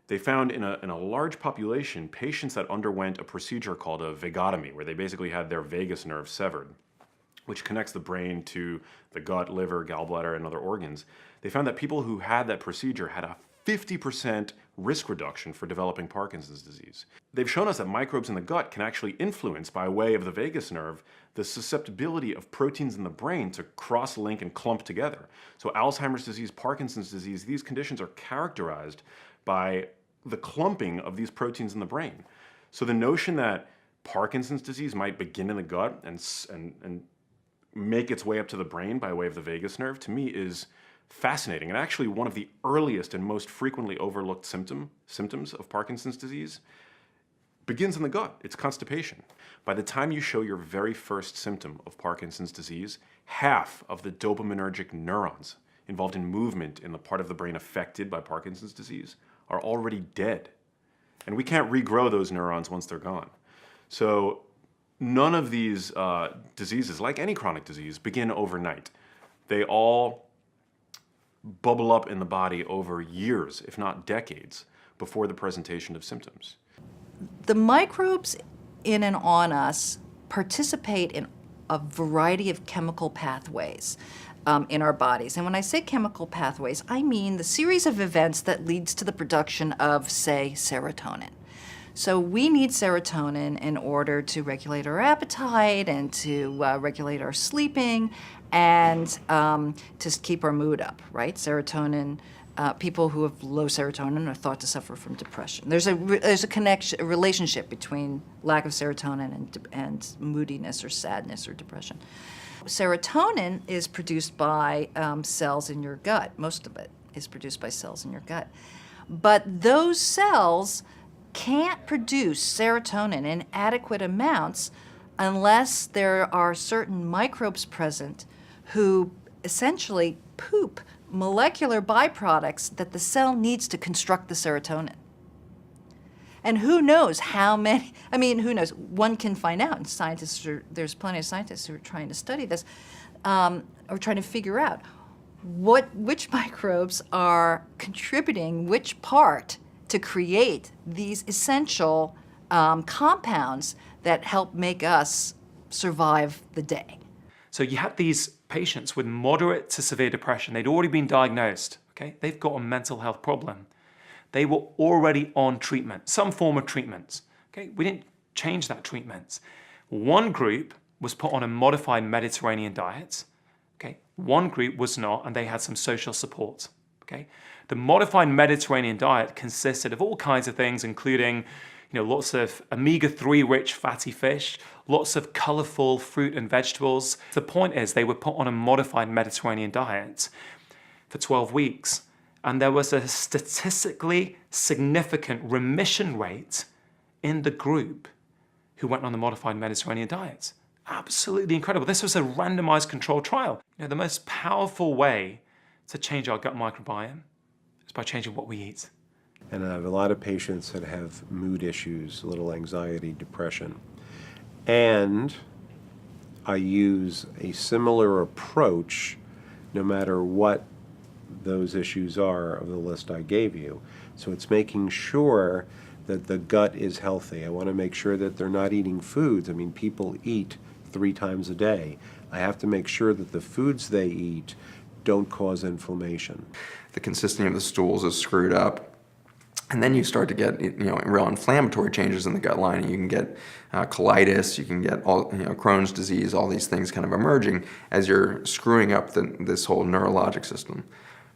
they found in a large population patients that underwent a procedure called a vagotomy, where they basically had their vagus nerve severed, which connects the brain to the gut, liver, gallbladder, and other organs. They found that people who had that procedure had a 50% risk reduction for developing Parkinson's disease. They've shown us that microbes in the gut can actually influence, by way of the vagus nerve, the susceptibility of proteins in the brain to cross-link and clump together. So Alzheimer's disease, Parkinson's disease, these conditions are characterized by the clumping of these proteins in the brain. So the notion that Parkinson's disease might begin in the gut and make its way up to the brain by way of the vagus nerve, to me, is fascinating, and actually one of the earliest and most frequently overlooked symptoms of Parkinson's disease begins in the gut. It's constipation. By the time you show your very first symptom of Parkinson's disease, half of the dopaminergic neurons involved in movement in the part of the brain affected by Parkinson's disease are already dead. And we can't regrow those neurons once they're gone. So none of these diseases, like any chronic disease, begin overnight. They all bubble up in the body over years, if not decades, before the presentation of symptoms. The microbes in and on us participate in a variety of chemical pathways in our bodies. And when I say chemical pathways, I mean the series of events that leads to the production of, say, serotonin. So we need serotonin in order to regulate our appetite and to regulate our sleeping and to keep our mood up, right? Serotonin, people who have low serotonin are thought to suffer from depression. There's a connection, a relationship between lack of serotonin and moodiness or sadness or depression. Serotonin is produced by cells in your gut. Most of it is produced by cells in your gut. But those cells can't produce serotonin in adequate amounts unless there are certain microbes present who essentially poop molecular byproducts that the cell needs to construct the serotonin. And who knows how many, I mean, who knows? One can find out, and there's plenty of scientists who are trying to study this, or trying to figure out which microbes are contributing which part to create these essential compounds that help make us survive the day. So you had these patients with moderate to severe depression. They'd already been diagnosed, okay? They've got a mental health problem. They were already on treatment, some form of treatment, okay? We didn't change that treatment. One group was put on a modified Mediterranean diet, okay? One group was not, and they had some social support, okay? The modified Mediterranean diet consisted of all kinds of things, including lots of omega-3 rich fatty fish, lots of colorful fruit and vegetables. The point is they were put on a modified Mediterranean diet for 12 weeks, and there was a statistically significant remission rate in the group who went on the modified Mediterranean diet. Absolutely incredible. This was a randomized controlled trial. The most powerful way to change our gut microbiome is by changing what we eat. And I have a lot of patients that have mood issues, a little anxiety, depression. And I use a similar approach no matter what those issues are of the list I gave you. So it's making sure that the gut is healthy. I want to make sure that they're not eating foods. I mean, people eat 3 times a day. I have to make sure that the foods they eat don't cause inflammation. The consistency of the stools is screwed up. And then you start to get, real inflammatory changes in the gut lining. You can get colitis, you can get all, Crohn's disease, all these things kind of emerging as you're screwing up this whole neurologic system.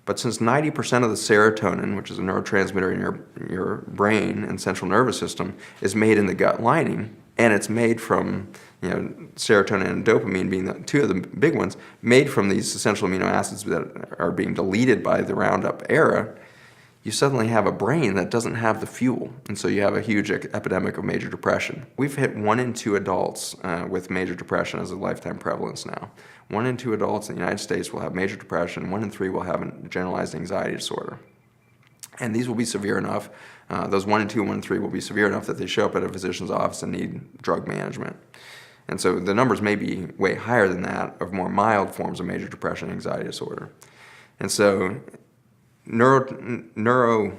But since 90% of the serotonin, which is a neurotransmitter in your brain and central nervous system, is made in the gut lining, and it's made from, serotonin and dopamine being the 2 of the big ones, made from these essential amino acids that are being deleted by the Roundup era, you suddenly have a brain that doesn't have the fuel, and so you have a huge epidemic of major depression. We've hit 1 in 2 adults with major depression as a lifetime prevalence now. 1 in 2 adults in the United States will have major depression, 1 in 3 will have a generalized anxiety disorder. And these will be severe enough, those 1 in 2 and 1 in 3 will be severe enough that they show up at a physician's office and need drug management. And so the numbers may be way higher than that of more mild forms of major depression and anxiety disorder. And so neuro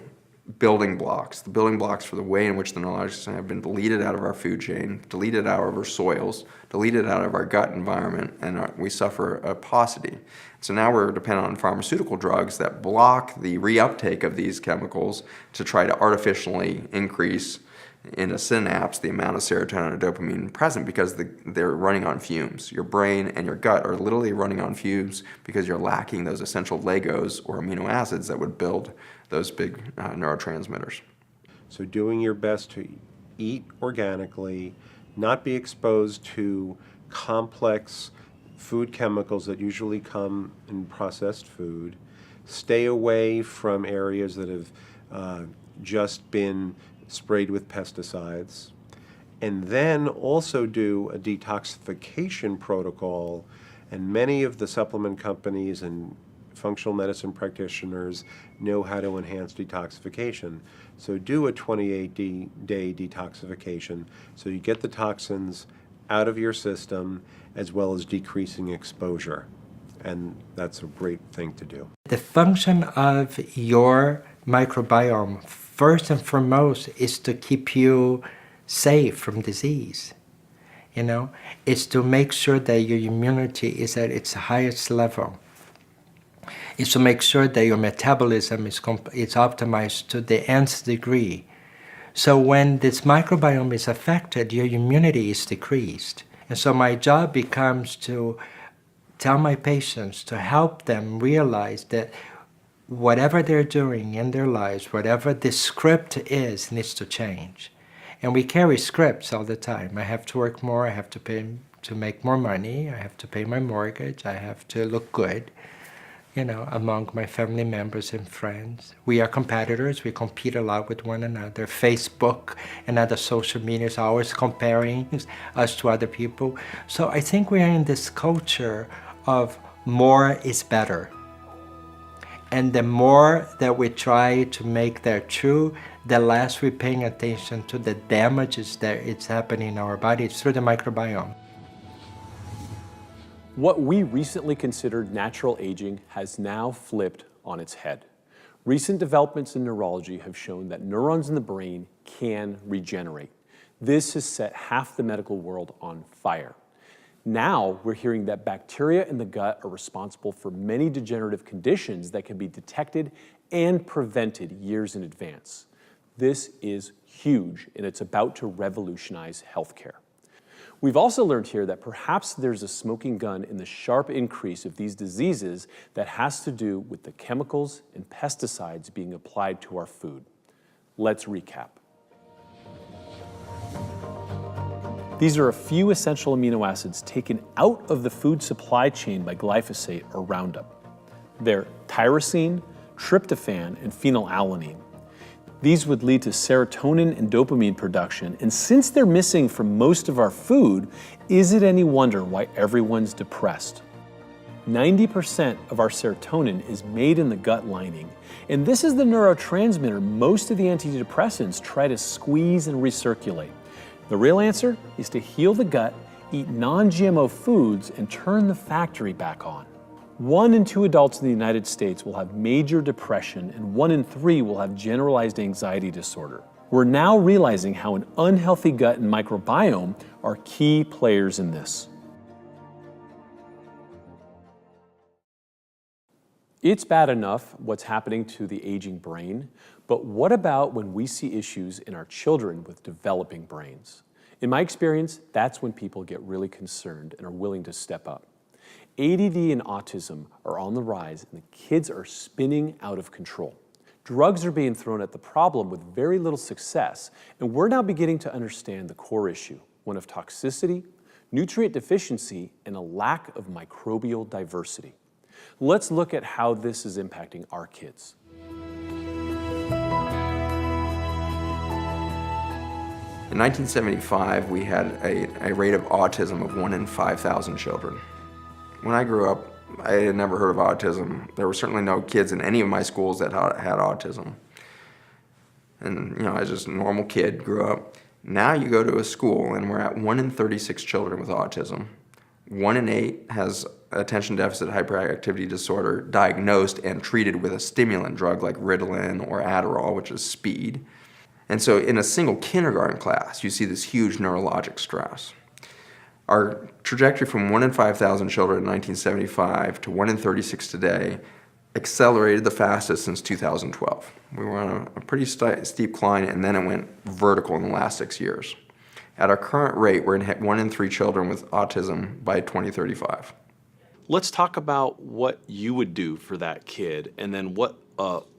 building blocks, the building blocks for the way in which the neurological system have been deleted out of our food chain, deleted out of our soils, deleted out of our gut environment, and we suffer a paucity. So now we're dependent on pharmaceutical drugs that block the reuptake of these chemicals to try to artificially increase in a synapse the amount of serotonin and dopamine present because they're running on fumes. Your brain and your gut are literally running on fumes because you're lacking those essential Legos or amino acids that would build those big neurotransmitters. So doing your best to eat organically, not be exposed to complex food chemicals that usually come in processed food, stay away from areas that have just been sprayed with pesticides, and then also do a detoxification protocol. And many of the supplement companies and functional medicine practitioners know how to enhance detoxification. So do a 28-day detoxification so you get the toxins out of your system as well as decreasing exposure. And that's a great thing to do. The function of your microbiome, first and foremost, is to keep you safe from disease. It's to make sure that your immunity is at its highest level. It's to make sure that your metabolism is optimized to the nth degree. So when this microbiome is affected, your immunity is decreased. And so my job becomes to tell my patients, to help them realize that whatever they're doing in their lives, whatever the script is, needs to change. And we carry scripts all the time. I have to work more, I have to make more money, I have to pay my mortgage, I have to look good. among my family members and friends. We are competitors. We compete a lot with one another. Facebook and other social media is always comparing us to other people. So I think we are in this culture of more is better. And the more that we try to make that true, the less we're paying attention to the damages that it's happening in our bodies through the microbiome. What we recently considered natural aging has now flipped on its head. Recent developments in neurology have shown that neurons in the brain can regenerate. This has set half the medical world on fire. Now we're hearing that bacteria in the gut are responsible for many degenerative conditions that can be detected and prevented years in advance. This is huge, and it's about to revolutionize healthcare. We've also learned here that perhaps there's a smoking gun in the sharp increase of these diseases that has to do with the chemicals and pesticides being applied to our food. Let's recap. These are a few essential amino acids taken out of the food supply chain by glyphosate or Roundup. They're tyrosine, tryptophan, and phenylalanine. These would lead to serotonin and dopamine production, and since they're missing from most of our food, is it any wonder why everyone's depressed? 90% of our serotonin is made in the gut lining, and this is the neurotransmitter most of the antidepressants try to squeeze and recirculate. The real answer is to heal the gut, eat non-GMO foods, and turn the factory back on. 1 in 2 adults in the United States will have major depression, and 1 in 3 will have generalized anxiety disorder. We're now realizing how an unhealthy gut and microbiome are key players in this. It's bad enough what's happening to the aging brain, but what about when we see issues in our children with developing brains? In my experience, that's when people get really concerned and are willing to step up. ADD and autism are on the rise, and the kids are spinning out of control. Drugs are being thrown at the problem with very little success, and we're now beginning to understand the core issue, one of toxicity, nutrient deficiency, and a lack of microbial diversity. Let's look at how this is impacting our kids. In 1975, we had a rate of autism of 1 in 5,000 children. When I grew up, I had never heard of autism. There were certainly no kids in any of my schools that had autism. And, I was just a normal kid, grew up. Now you go to a school and we're at 1 in 36 children with autism. 1 in 8 has attention deficit hyperactivity disorder diagnosed and treated with a stimulant drug like Ritalin or Adderall, which is speed. And so in a single kindergarten class, you see this huge neurologic stress. Our trajectory from 1 in 5,000 children in 1975 to 1 in 36 today accelerated the fastest since 2012. We were on a pretty steep climb, and then it went vertical in the last 6 years. At our current rate, we're going to hit 1 in 3 children with autism by 2035. Let's talk about what you would do for that kid, and then what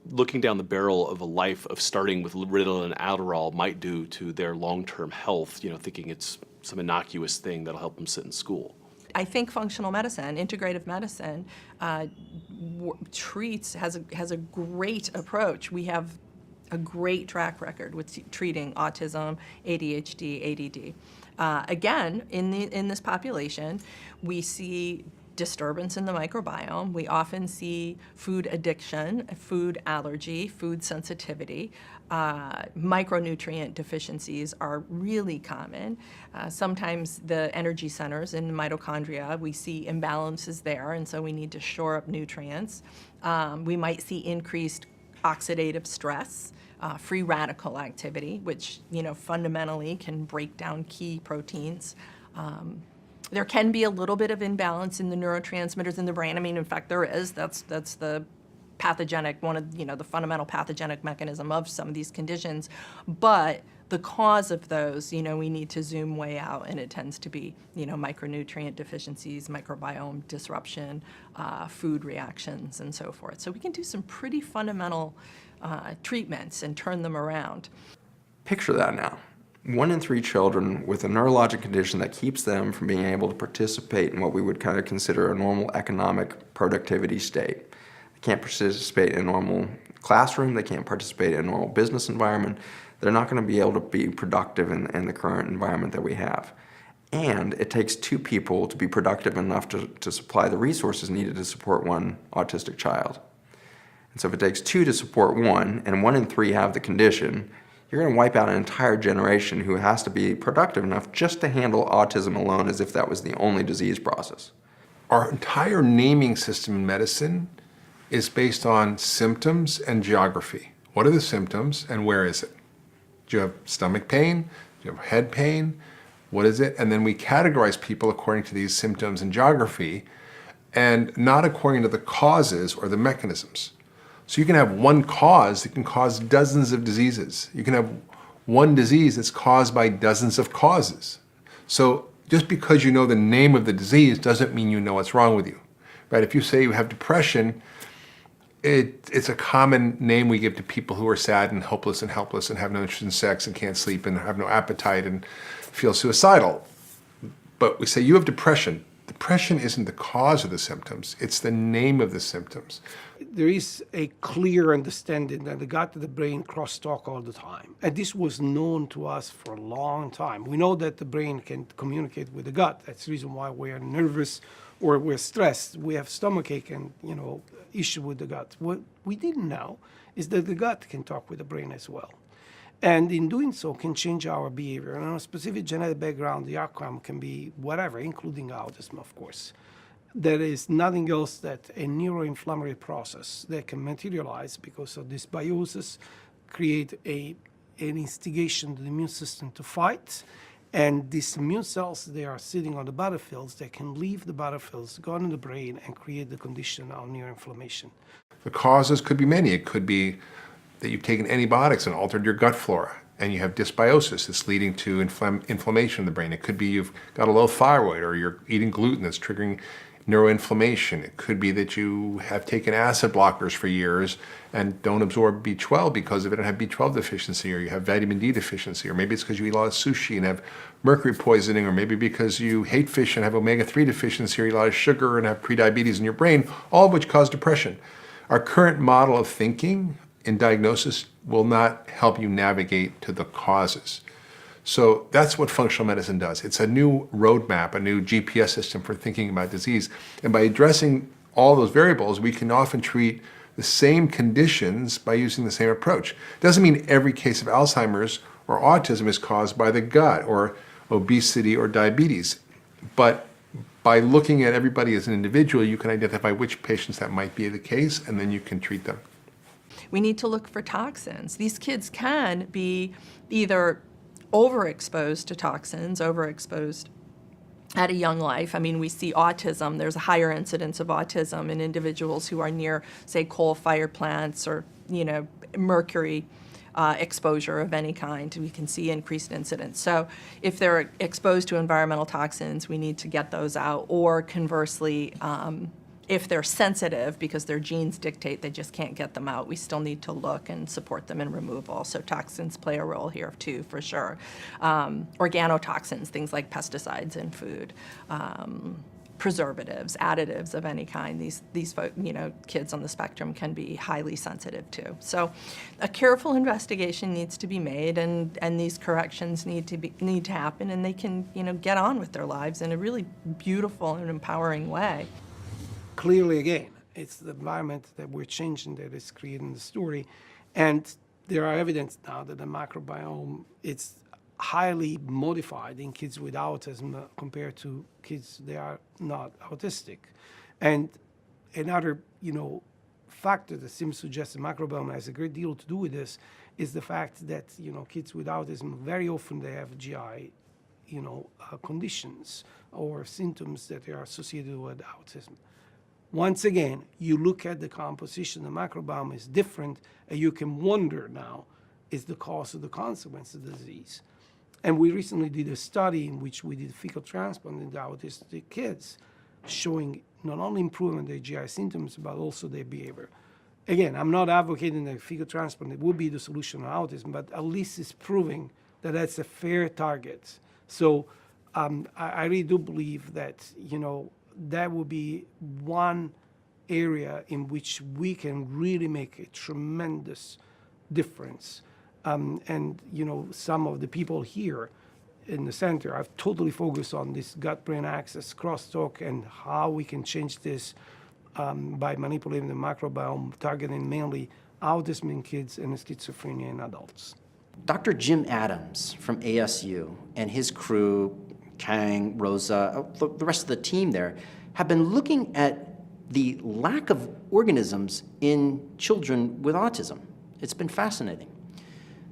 looking down the barrel of a life of starting with Ritalin and Adderall might do to their long-term health, thinking it's some innocuous thing that'll help them sit in school. I think functional medicine, integrative medicine, has a great approach. We have a great track record with treating autism, ADHD, ADD. Again, in this population, we see disturbance in the microbiome. We often see food addiction, food allergy, food sensitivity. Micronutrient deficiencies are really common. Sometimes the energy centers in the mitochondria, we see imbalances there, and so we need to shore up nutrients. We might see increased oxidative stress, free radical activity, which fundamentally can break down key proteins. There can be a little bit of imbalance in the neurotransmitters in the brain. I mean, in fact, there is. That's the pathogenic, one of the fundamental pathogenic mechanism of some of these conditions. But the cause of those, we need to zoom way out, and it tends to be, micronutrient deficiencies, microbiome disruption, food reactions, and so forth. So we can do some pretty fundamental treatments and turn them around. Picture that now. 1 in 3 children with a neurologic condition that keeps them from being able to participate in what we would kind of consider a normal economic productivity state. can't participate in a normal classroom, they can't participate in a normal business environment, they're not going to be able to be productive in the current environment that we have. And it takes two people to be productive enough to supply the resources needed to support one autistic child. And so if it takes two to support one, and 1 in 3 have the condition, you're going to wipe out an entire generation who has to be productive enough just to handle autism alone as if that was the only disease process. Our entire naming system in medicine is based on symptoms and geography. What are the symptoms and where is it? Do you have stomach pain? Do you have head pain? What is it? And then we categorize people according to these symptoms and geography, and not according to the causes or the mechanisms. So you can have one cause that can cause dozens of diseases. You can have one disease that's caused by dozens of causes. So just because you know the name of the disease doesn't mean you know what's wrong with you, right? If you say you have depression, it's a common name we give to people who are sad and hopeless and helpless and have no interest in sex and can't sleep and have no appetite and feel suicidal. But we say you have depression. Depression isn't the cause of the symptoms, it's the name of the symptoms. There is a clear understanding that the gut and the brain crosstalk all the time. And this was known to us for a long time. We know that the brain can communicate with the gut. That's the reason why we're nervous or we're stressed. We have stomachache and, issue with the gut. What we didn't know is that the gut can talk with the brain as well. And in doing so can change our behavior. And on a specific genetic background, the outcome can be whatever, including autism, of course. There is nothing else that a neuroinflammatory process that can materialize because of dysbiosis, create an instigation to the immune system to fight. And these immune cells, they are sitting on the battlefields. They can leave the battlefields, go into the brain, and create the condition of neuroinflammation. The causes could be many. It could be that you've taken antibiotics and altered your gut flora, and you have dysbiosis that's leading to inflammation in the brain. It could be you've got a low thyroid, or you're eating gluten that's triggering neuroinflammation. It could be that you have taken acid blockers for years and don't absorb B12 because of it and have B12 deficiency, or you have vitamin D deficiency, or maybe it's because you eat a lot of sushi and have mercury poisoning, or maybe because you hate fish and have omega-3 deficiency, or eat a lot of sugar and have prediabetes in your brain, all of which cause depression. Our current model of thinking in diagnosis will not help you navigate to the causes. So that's what functional medicine does. It's a new roadmap, a new GPS system for thinking about disease. And by addressing all those variables, we can often treat the same conditions by using the same approach. Doesn't mean every case of Alzheimer's or autism is caused by the gut or obesity or diabetes. But by looking at everybody as an individual, you can identify which patients that might be the case, and then you can treat them. We need to look for toxins. These kids can be either overexposed to toxins, overexposed at a young life. I mean, we see autism. There's a higher incidence of autism in individuals who are near, say, coal-fired plants or, mercury exposure of any kind. We can see increased incidence. So if they're exposed to environmental toxins, we need to get those out. Or conversely, if they're sensitive because their genes dictate they just can't get them out, we still need to look and support them in removal. So toxins play a role here too, for sure. Organotoxins, things like pesticides in food, preservatives, additives of any kind. These kids on the spectrum can be highly sensitive to. So a careful investigation needs to be made, and these corrections need to happen, and they can get on with their lives in a really beautiful and empowering way. Clearly, again, it's the environment that we're changing that is creating the story. And there are evidence now that the microbiome is highly modified in kids with autism compared to kids that are not autistic. And another, factor that seems to suggest the microbiome has a great deal to do with this is the fact that, kids with autism, very often they have GI, conditions or symptoms that are associated with autism. Once again, you look at the composition, the microbiome is different, and you can wonder now, is the cause or the consequence of the disease? And we recently did a study in which we did fecal transplant in the autistic kids, showing not only improvement in their GI symptoms, but also their behavior. Again, I'm not advocating that fecal transplant would be the solution to autism, but at least it's proving that that's a fair target. So I really do believe that, that would be one area in which we can really make a tremendous difference. And you know, some of the people here in the center have totally focused on this gut-brain axis crosstalk and how we can change this by manipulating the microbiome, targeting mainly autism in kids and schizophrenia in adults. Dr. Jim Adams from ASU and his crew, Kang, Rosa, the rest of the team there, have been looking at the lack of organisms in children with autism. It's been fascinating.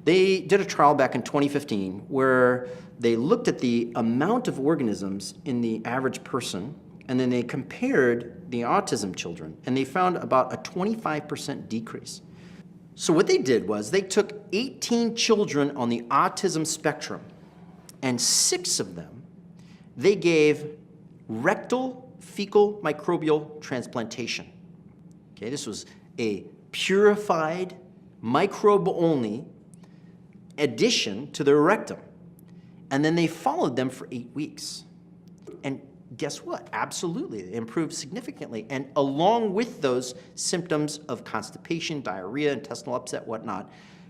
They did a trial back in 2015 where they looked at the amount of organisms in the average person, and then they compared the autism children, and they found about a 25% decrease. So what they did was they took 18 children on the autism spectrum, and 6 of them, they gave rectal fecal microbial transplantation. Okay, this was a purified, microbe-only addition to their rectum. And then they followed them for 8 weeks. And guess what? Absolutely, it improved significantly. And along with those symptoms of constipation, diarrhea, intestinal upset, whatnot,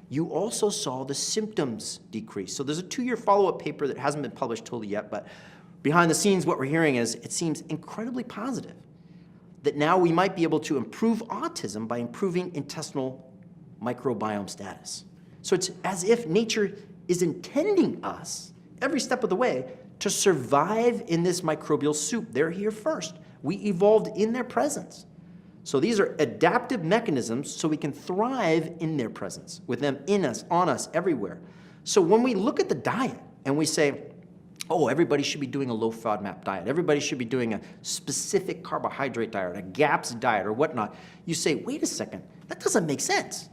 you also saw the symptoms decrease. So there's a 2-year follow-up paper that hasn't been published totally yet, but behind the scenes, what we're hearing is it seems incredibly positive that now we might be able to improve autism by improving intestinal microbiome status. So it's as if nature is intending us every step of the way to survive in this microbial soup. They're here first. We evolved in their presence. So these are adaptive mechanisms so we can thrive in their presence, with them in us, on us, everywhere. So when we look at the diet and we say, oh, everybody should be doing a low FODMAP diet, everybody should be doing a specific carbohydrate diet, a GAPS diet or whatnot, you say, wait a second, that doesn't make sense.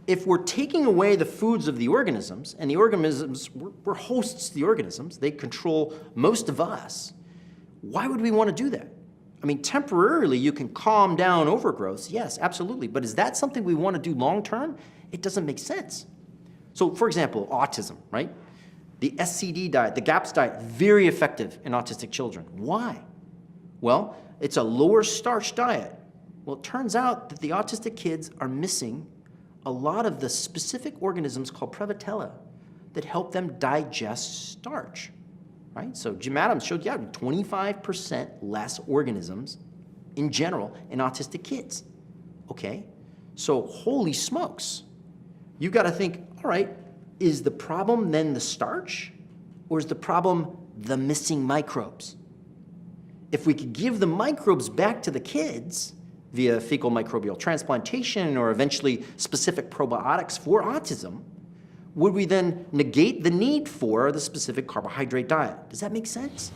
If we're taking away the foods of the organisms, and the organisms, we're hosts to the organisms, they control most of us, why would we want to do that? I mean, temporarily you can calm down overgrowths, yes, absolutely, but is that something we want to do long term? It doesn't make sense. So for example, autism, right? The SCD diet, the GAPS diet, very effective in autistic children. Why? Well, it's a lower starch diet. Well, it turns out that the autistic kids are missing a lot of the specific organisms called Prevotella that help them digest starch, right? So Jim Adams showed, yeah, 25% less organisms in general in autistic kids, okay? So holy smokes, you've got to think, all right, is the problem then the starch, or is the problem the missing microbes? If we could give the microbes back to the kids via fecal microbial transplantation or eventually specific probiotics for autism, would we then negate the need for the specific carbohydrate diet? Does that make sense?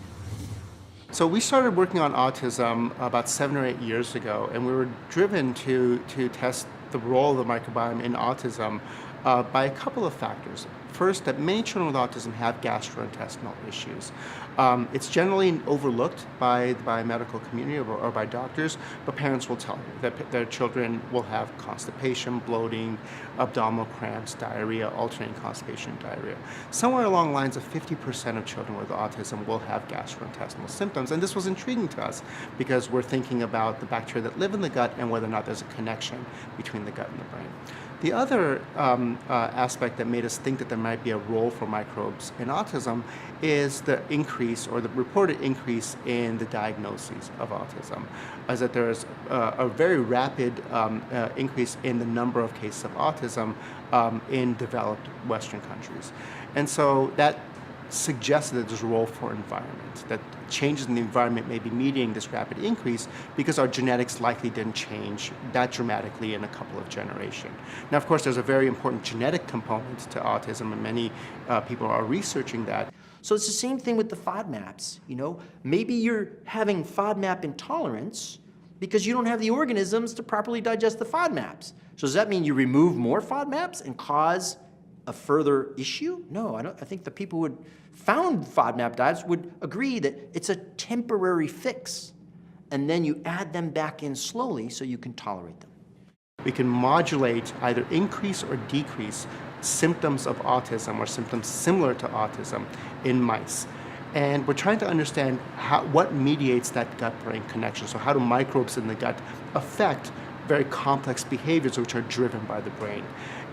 So we started working on autism about 7 or 8 years ago, and we were driven to test the role of the microbiome in autism by a couple of factors. First, that many children with autism have gastrointestinal issues. It's generally overlooked by the biomedical community or by doctors, but parents will tell you that their children will have constipation, bloating, abdominal cramps, diarrhea, alternating constipation and diarrhea. Somewhere along the lines of 50% of children with autism will have gastrointestinal symptoms, and this was intriguing to us because we're thinking about the bacteria that live in the gut and whether or not there's a connection between the gut and the brain. The other aspect that made us think that there might be a role for microbes in autism is the increase or the reported increase in the diagnoses of autism, as that there is a very rapid increase in the number of cases of autism in developed Western countries. And so that suggested that there's a role for environment, that changes in the environment may be mediating this rapid increase because our genetics likely didn't change that dramatically in a couple of generations. Now, of course, there's a very important genetic component to autism, and many people are researching that. So it's the same thing with the FODMAPs, you know? Maybe you're having FODMAP intolerance because you don't have the organisms to properly digest the FODMAPs. So does that mean you remove more FODMAPs and cause a further issue? No, I think the people who had found FODMAP diets would agree that it's a temporary fix, and then you add them back in slowly so you can tolerate them. We can modulate, either increase or decrease symptoms of autism or symptoms similar to autism in mice. And we're trying to understand what mediates that gut-brain connection. So how do microbes in the gut affect very complex behaviors which are driven by the brain?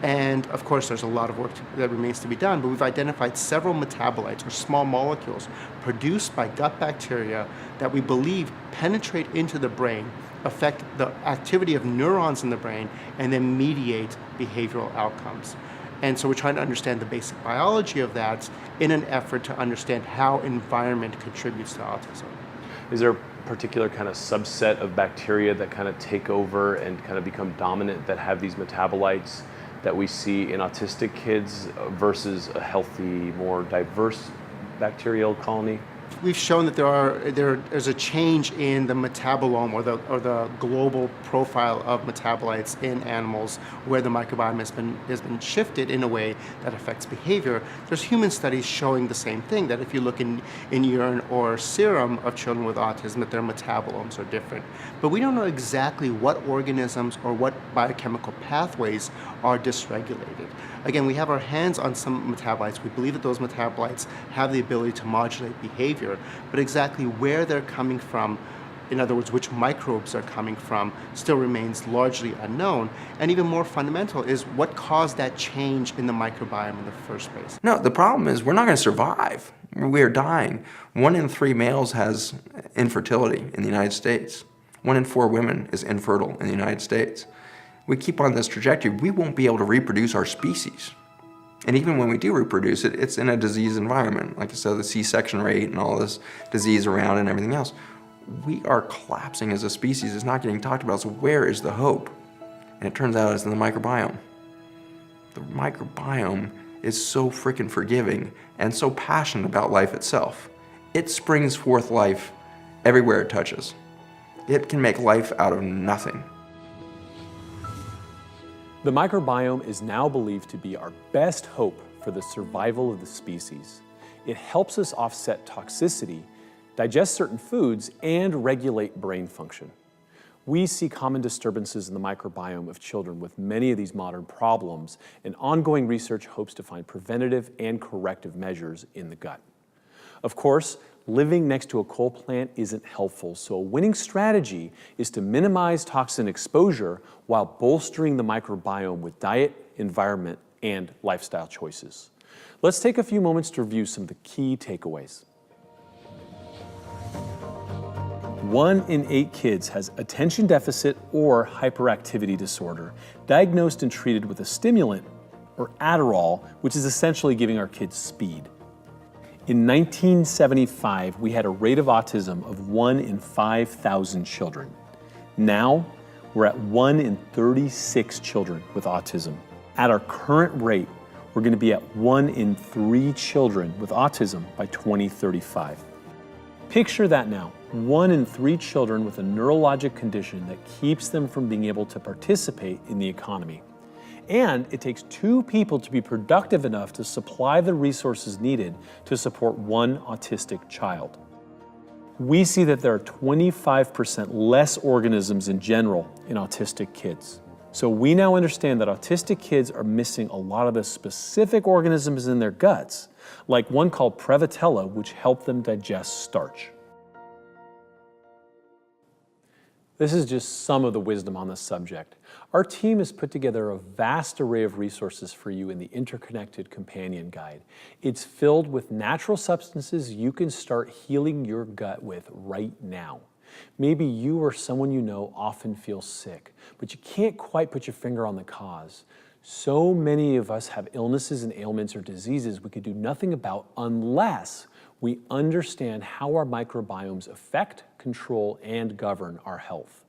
And of course, there's a lot of work that remains to be done, but we've identified several metabolites or small molecules produced by gut bacteria that we believe penetrate into the brain, affect the activity of neurons in the brain, and then mediate behavioral outcomes. And so we're trying to understand the basic biology of that in an effort to understand how environment contributes to autism. Is there a particular kind of subset of bacteria that kind of take over and kind of become dominant that have these metabolites that we see in autistic kids versus a healthy, more diverse bacterial colony? We've shown that there's a change in the metabolome or the global profile of metabolites in animals where the microbiome has been shifted in a way that affects behavior. There's human studies showing the same thing, that if you look in urine or serum of children with autism, that their metabolomes are different. But we don't know exactly what organisms or what biochemical pathways are dysregulated. Again, we have our hands on some metabolites. We believe that those metabolites have the ability to modulate behavior, but exactly where they're coming from, in other words, which microbes are coming from, still remains largely unknown. And even more fundamental is what caused that change in the microbiome in the first place. No, the problem is we're not going to survive. We are dying. 1 in 3 males has infertility in the United States. 1 in 4 women is infertile in the United States. We keep on this trajectory, we won't be able to reproduce our species. And even when we do reproduce it, it's in a disease environment. Like I said, the C-section rate and all this disease around and everything else. We are collapsing as a species. It's not getting talked about, so where is the hope? And it turns out it's in the microbiome. The microbiome is so freaking forgiving and so passionate about life itself. It springs forth life everywhere it touches. It can make life out of nothing. The microbiome is now believed to be our best hope for the survival of the species. It helps us offset toxicity, digest certain foods, and regulate brain function. We see common disturbances in the microbiome of children with many of these modern problems, and ongoing research hopes to find preventative and corrective measures in the gut. Of course, living next to a coal plant isn't helpful, so a winning strategy is to minimize toxin exposure while bolstering the microbiome with diet, environment, and lifestyle choices. Let's take a few moments to review some of the key takeaways. 1 in 8 kids has attention deficit or hyperactivity disorder, diagnosed and treated with a stimulant, or Adderall, which is essentially giving our kids speed. In 1975, we had a rate of autism of 1 in 5,000 children. Now, we're at 1 in 36 children with autism. At our current rate, we're going to be at 1 in 3 children with autism by 2035. Picture that now, 1 in 3 children with a neurologic condition that keeps them from being able to participate in the economy. And it takes 2 people to be productive enough to supply the resources needed to support 1 autistic child. We see that there are 25% less organisms in general in autistic kids. So we now understand that autistic kids are missing a lot of the specific organisms in their guts, like one called Prevotella, which help them digest starch. This is just some of the wisdom on this subject. Our team has put together a vast array of resources for you in the Interconnected Companion Guide. It's filled with natural substances you can start healing your gut with right now. Maybe you or someone you know often feels sick, but you can't quite put your finger on the cause. So many of us have illnesses and ailments or diseases we could do nothing about unless we understand how our microbiomes affect, control, and govern our health.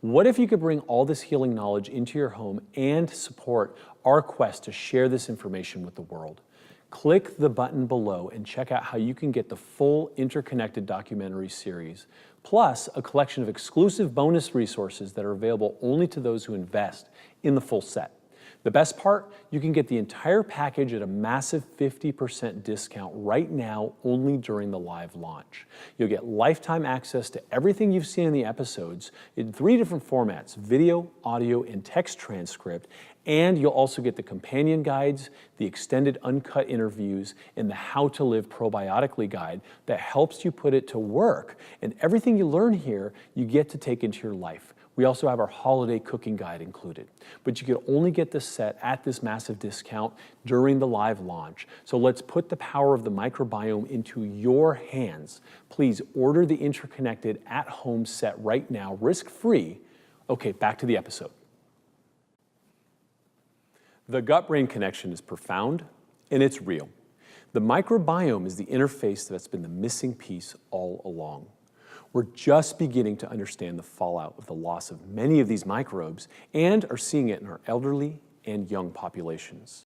What if you could bring all this healing knowledge into your home and support our quest to share this information with the world? Click the button below and check out how you can get the full Interconnected documentary series, plus a collection of exclusive bonus resources that are available only to those who invest in the full set. The best part, you can get the entire package at a massive 50% discount right now, only during the live launch. You'll get lifetime access to everything you've seen in the episodes in 3 different formats: video, audio, and text transcript. And you'll also get the companion guides, the extended uncut interviews, and the How to Live Probiotically guide that helps you put it to work. And everything you learn here, you get to take into your life. We also have our holiday cooking guide included. But you can only get this set at this massive discount during the live launch. So let's put the power of the microbiome into your hands. Please order the Interconnected at-home set right now, risk-free. Okay, back to the episode. The gut-brain connection is profound, and it's real. The microbiome is the interface that's been the missing piece all along. We're just beginning to understand the fallout of the loss of many of these microbes and are seeing it in our elderly and young populations.